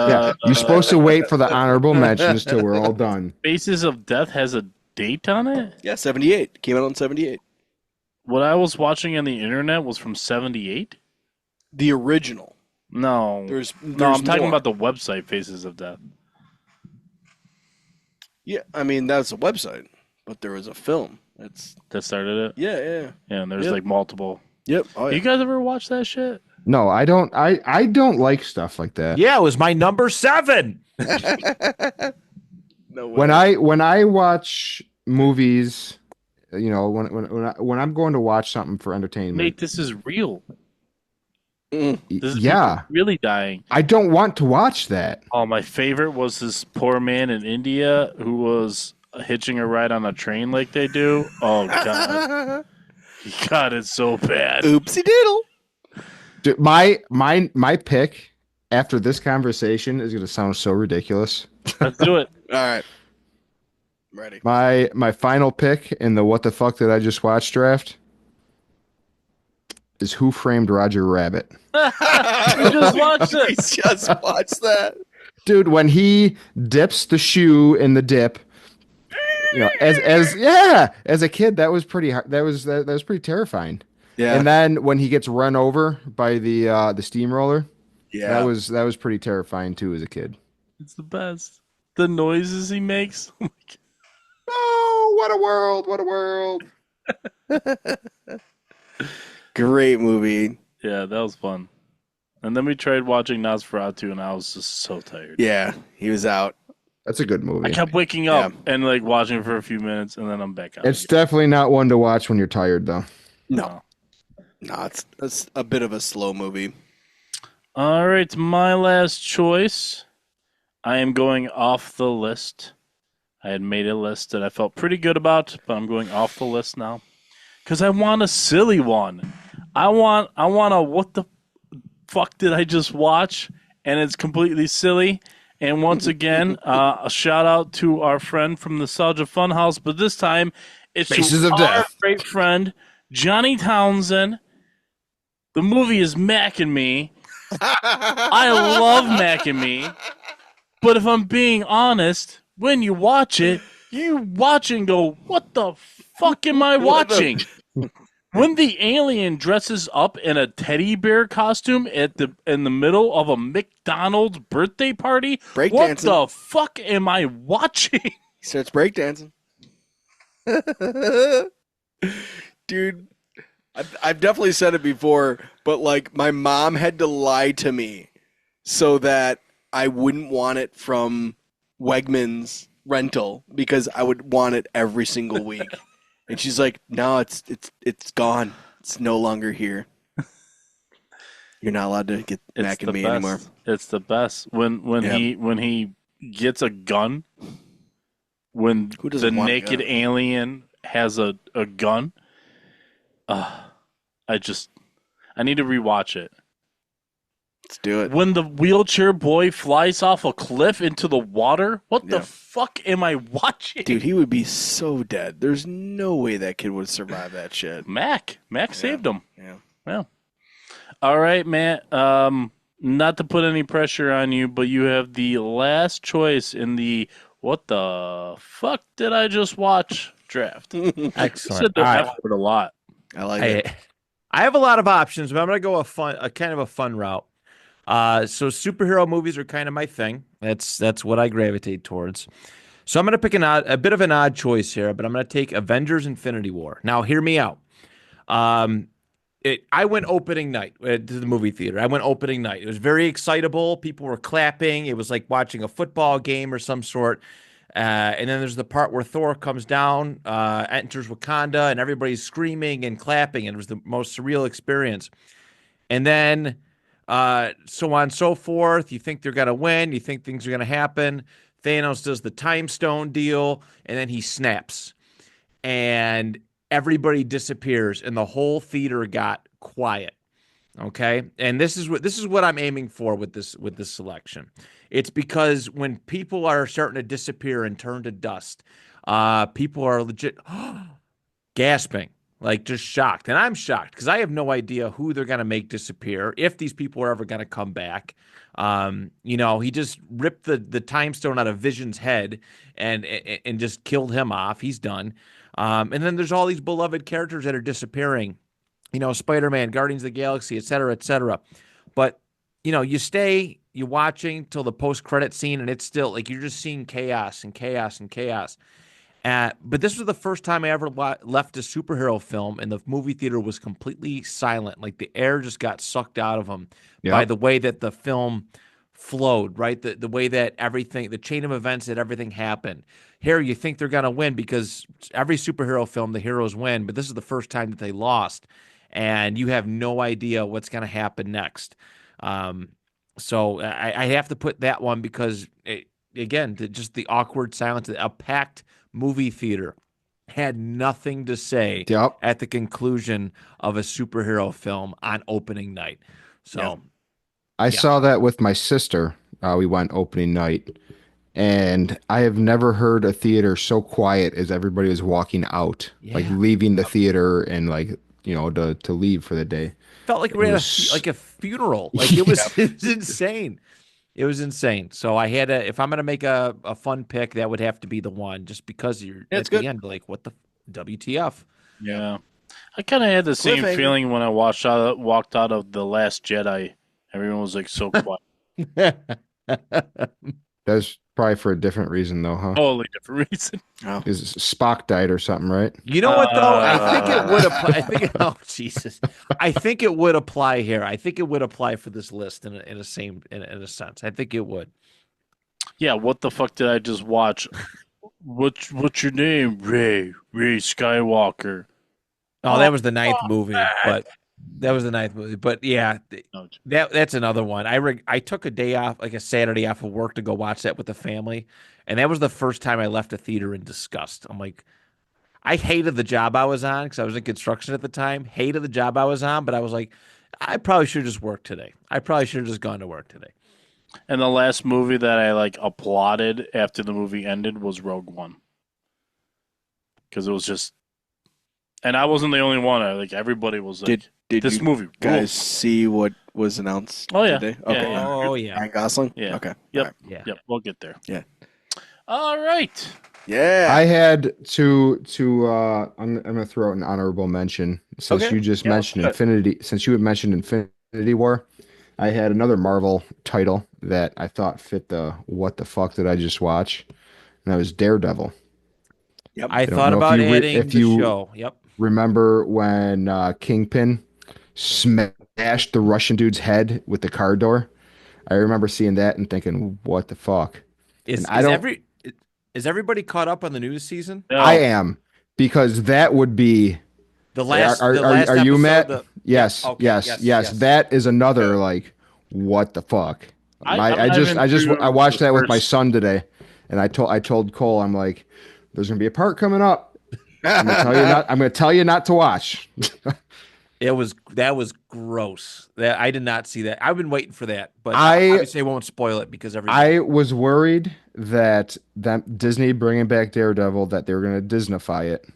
Yeah, you're supposed to wait for the honorable mentions till we're all done. Faces of Death has a date on it? Yeah, 78. Came out in 78. What I was watching on the internet was from 78? The original. No. There's I'm talking more. about the website Faces of Death. Yeah, I mean that's a website, but there was a film. That started it? Yeah. Yeah, and there's Yep. like multiple. Yep. Oh, yeah. You guys ever watch that shit? No, I don't. I don't like stuff like that. Yeah, it was my number 7. No way. When I watch movies, you know, when I'm going to watch something for entertainment, Nate, this is real. This is yeah, people really dying. I don't want to watch that. Oh, my favorite was this poor man in India who was hitching a ride on a train like they do. Oh, God. God, it's so bad. Oopsie doodle. Dude, my pick after this conversation is going to sound so ridiculous. Let's do it. All right. I'm ready. My final pick in the what the fuck did I just watch draft is Who Framed Roger Rabbit. You just watched We it. just watched that. Dude, when he dips the shoe in the dip, you know, as a kid, that was pretty hard. That was pretty terrifying. Yeah. And then when he gets run over by the steamroller, Yeah. that was pretty terrifying too as a kid. It's the best. The noises he makes. Oh, my God. Oh, what a world! What a world! Great movie. Yeah, that was fun. And then we tried watching Nosferatu, and I was just so tired. Yeah, he was out. That's a good movie. I kept waking up and like watching for a few minutes, and then I'm back out. It's definitely not one to watch when you're tired, though. No, it's a bit of a slow movie. All right, my last choice. I am going off the list. I had made a list that I felt pretty good about, but I'm going off the list now because I want a silly one. I want a what the fuck did I just watch? And it's completely silly. And once again, a shout out to our friend from Nostalgia Funhouse, but this time it's Faces to of our Death. great friend Johnny Townsend. The movie is Mac and Me. I love Mac and Me, but if I'm being honest, when you watch it and go, "What the fuck am I watching?" When the alien dresses up in a teddy bear costume in the middle of a McDonald's birthday party, what Breakdancing. the fuck am I watching? He starts breakdancing. Dude, I've definitely said it before, but like my mom had to lie to me so that I wouldn't want it from Wegmans rental because I would want it every single week. And she's like, "No, it's gone. It's no longer here. You're not allowed to get Mac and Me anymore." It's the best when he gets a gun. When Who the doesn't want a naked gun? alien has a gun, I need to rewatch it. Let's do it. When the wheelchair boy flies off a cliff into the water, what the Yeah. fuck am I watching? Dude, he would be so dead. There's no way that kid would survive that shit. Mac saved him. Yeah. Well, all right, Matt. Not to put any pressure on you, but you have the last choice in the what the fuck did I just watch draft. You Excellent. said the All right. F word a lot. I like it. I have a lot of options, but I'm going to go a kind of a fun route. So superhero movies are kind of my thing. That's what I gravitate towards. So I'm going to pick a bit of an odd choice here, but I'm going to take Avengers: Infinity War. Now, hear me out. I went opening night to the movie theater. I went opening night. It was very excitable. People were clapping. It was like watching a football game or some sort. And then there's the part where Thor comes down, enters Wakanda, and everybody's screaming and clapping. And it was the most surreal experience. And then so on and so forth. You think they're going to win. You think things are going to happen. Thanos does the time stone deal, and then he snaps. And everybody disappears, and the whole theater got quiet. Okay, and this is what I'm aiming for with this selection. It's because when people are starting to disappear and turn to dust, people are legit gasping, like just shocked. And I'm shocked because I have no idea who they're going to make disappear, if these people are ever going to come back. He just ripped the time stone out of Vision's head and just killed him off. He's done. And then there's all these beloved characters that are disappearing. Spider-Man, Guardians of the Galaxy, et cetera, et cetera. But, you're watching till the post-credit scene, and it's still like you're just seeing chaos and chaos and chaos. But this was the first time I ever left a superhero film, and the movie theater was completely silent. Like the air just got sucked out of them by the way that the film flowed, right? The way that everything, the chain of events that everything happened. Here, you think they're going to win because every superhero film, the heroes win, but this is the first time that they lost, and you have no idea what's going to happen next. So I have to put that one because, just the awkward silence, a packed movie theater had nothing to say at the conclusion of a superhero film on opening night. So I saw that with my sister. We went opening night, and I have never heard a theater so quiet as everybody was walking out, like leaving the theater and to leave for the day. Felt like we had a funeral. Like it was, it was insane. It was insane. So I had to, if I'm going to make a fun pick, that would have to be the one, just because you're at the end, like, what the WTF? Yeah. I kind of had the same feeling when I walked out of The Last Jedi. Everyone was like so quiet. That's probably for a different reason, though, huh? Totally different reason. Because Spock died or something, right? You know what, though? I think it would apply. Oh, Jesus. I think it would apply here. I think it would apply for this list in a sense. I think it would. Yeah, what the fuck did I just watch? What's your name? Ray Skywalker. Oh, that was the ninth movie, but yeah, that's another one. I took a day off, like a Saturday off of work, to go watch that with the family, and that was the first time I left a theater in disgust. I'm like, I hated the job I was on because I was in construction at the time. Hated the job I was on, but I was like, I probably should have just worked today. I probably should have just gone to work today. And the last movie that I applauded after the movie ended was Rogue One, because it was just. And I wasn't the only one. Everybody was like, did this you movie guys see what was announced today? Okay. Yeah. Oh, yeah. Ryan Gosling? Yeah. Okay. Yep. Right. Yeah. Yep. We'll get there. Yeah. All right. Yeah. I had to I'm gonna throw out an honorable mention since you just mentioned Infinity. Since you had mentioned Infinity War, I had another Marvel title that I thought fit the what the fuck did I just watch, and that was Daredevil. Yep. I thought about adding the show. Yep. Remember when Kingpin smashed the Russian dude's head with the car door? I remember seeing that and thinking, what the fuck? Is everybody caught up on the news season? No. I am, because that would be the last. Are you episode, Matt? Yes, okay, yes. That is another what the fuck? I watched that with my son today, and I told Cole, I'm like, there's gonna be a part coming up. I'm gonna tell you not to watch. That was gross. That I did not see that. I've been waiting for that, but obviously I won't spoil it because I was worried that Disney bringing back Daredevil, that they were gonna Disneyfy it.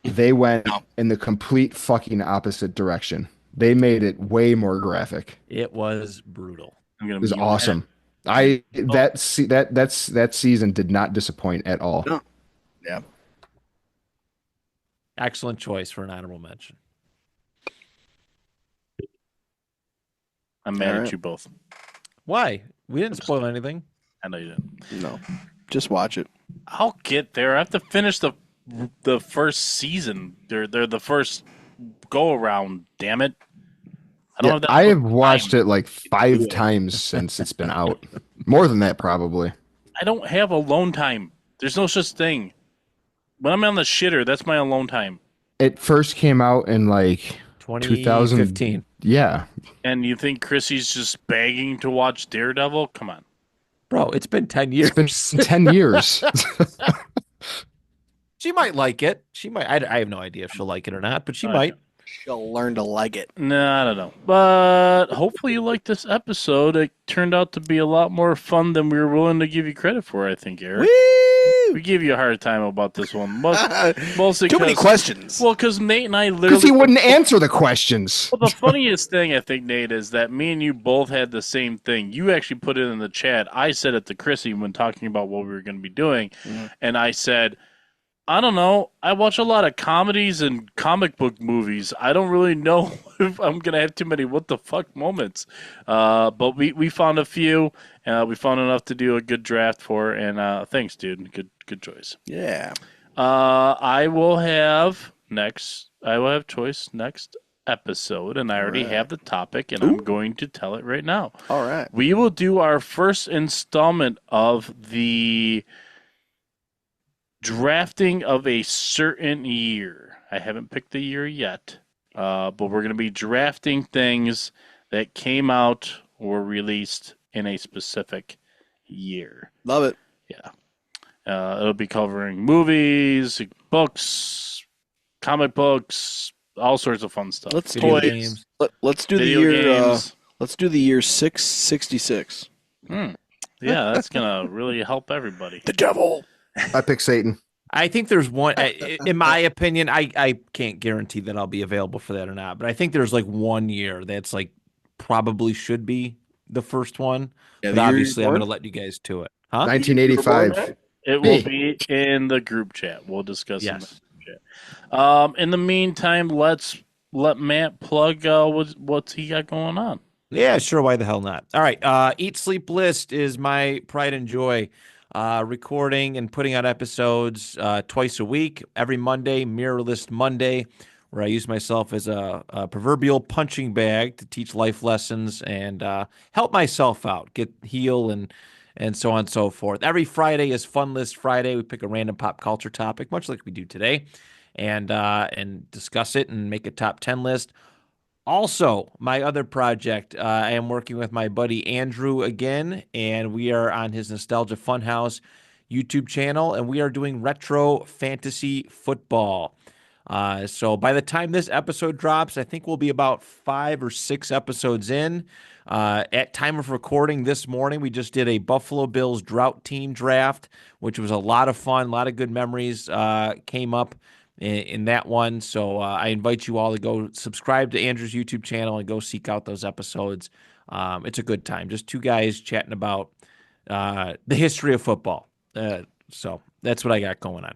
They went in the complete fucking opposite direction. They made it way more graphic. It was brutal. It was awesome. That season did not disappoint at all. No. Yeah. Excellent choice for an honorable mention. I'm mad at you both. Why? We didn't spoil anything. I know you didn't. No. Just watch it. I'll get there. I have to finish the first season. They're the first go around. Damn it! I have watched it 5 times since it's been out. More than that, probably. I don't have alone time. There's no such thing. When I'm on the shitter, that's my alone time. It first came out in 2015. Yeah. And you think Chrissy's just begging to watch Daredevil? Come on. Bro, it's been 10 years. It's been 10 years. She might like it. She might. I have no idea if she'll like it or not, but she might. She'll learn to like it. No, I don't know. But hopefully you liked this episode. It turned out to be a lot more fun than we were willing to give you credit for, I think, Eric. Woo! we give you a hard time about this one. Mostly Too many questions. Well, because Nate and I literally Because he wouldn't answer the questions. Well, the funniest thing I think, Nate, is that me and you both had the same thing. You actually put it in the chat. I said it to Chrissy when talking about what we were going to be doing, and I said, I don't know. I watch a lot of comedies and comic book movies. I don't really know if I'm going to have too many what the fuck moments. But we found a few. We found enough to do a good draft for. And thanks, dude. Good choice. Yeah. I will have choice next episode, and I already have the topic, and I'm going to tell it right now. All right. We will do our first installment of the drafting of a certain year. I haven't picked the year yet, but we're going to be drafting things that came out or released in a specific year. Love it. Yeah. It'll be covering movies, books, comic books, all sorts of fun stuff. Let's Video do games. Let's do the Video year. games. Let's do the year 666. Yeah, that's going to really help everybody. The devil. I pick Satan. I think there's one, in my opinion, I can't guarantee that I'll be available for that or not, but I think there's like 1 year that's like probably should be the first one. Yeah, but the year obviously, you're I'm born? going to let you guys to it. Huh? 1985. It will be in the group chat. We'll discuss it in the group chat. In the meantime, let Matt plug what's he got going on. Yeah, sure. Why the hell not? All right. Eat Sleep List is my pride and joy. Recording and putting out episodes twice a week, every Monday, Mirror List Monday, where I use myself as a proverbial punching bag to teach life lessons and help myself out, heal and so on and so forth. Every Friday is Fun List Friday. We pick a random pop culture topic, much like we do today, and discuss it and make a top 10 list. Also, my other project, I am working with my buddy Andrew again, and we are on his Nostalgia Funhouse YouTube channel, and we are doing retro fantasy football. So by the time this episode drops, I think we'll be about 5 or 6 episodes in. At time of recording this morning, we just did a Buffalo Bills drought team draft, which was a lot of fun. A lot of good memories came up in that one. So I invite you all to go subscribe to Andrew's YouTube channel and go seek out those episodes. It's a good time. Just two guys chatting about the history of football. So that's what I got going on.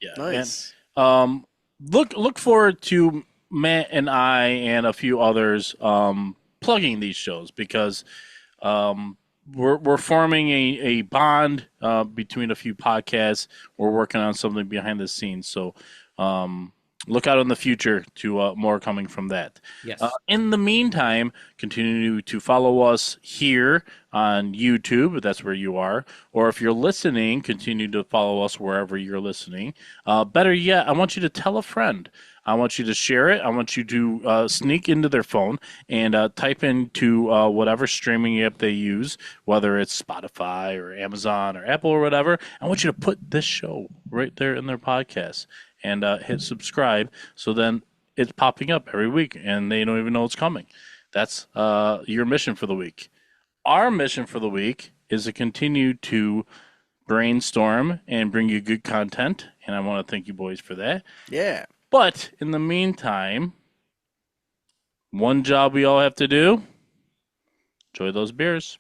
Yeah. Nice. And, look forward to Matt and I and a few others plugging these shows because we're forming a bond between a few podcasts. We're working on something behind the scenes. So look out in the future to more coming from that. Yes. In the meantime, continue to follow us here on YouTube. That's where you are. Or if you're listening, continue to follow us wherever you're listening. Better yet, I want you to tell a friend. I want you to share it. I want you to sneak into their phone and type into whatever streaming app they use, whether it's Spotify or Amazon or Apple or whatever. I want you to put this show right there in their podcast and hit subscribe. So then it's popping up every week and they don't even know it's coming. That's your mission for the week. Our mission for the week is to continue to brainstorm and bring you good content. And I want to thank you boys for that. Yeah. But in the meantime, one job we all have to do, enjoy those beers.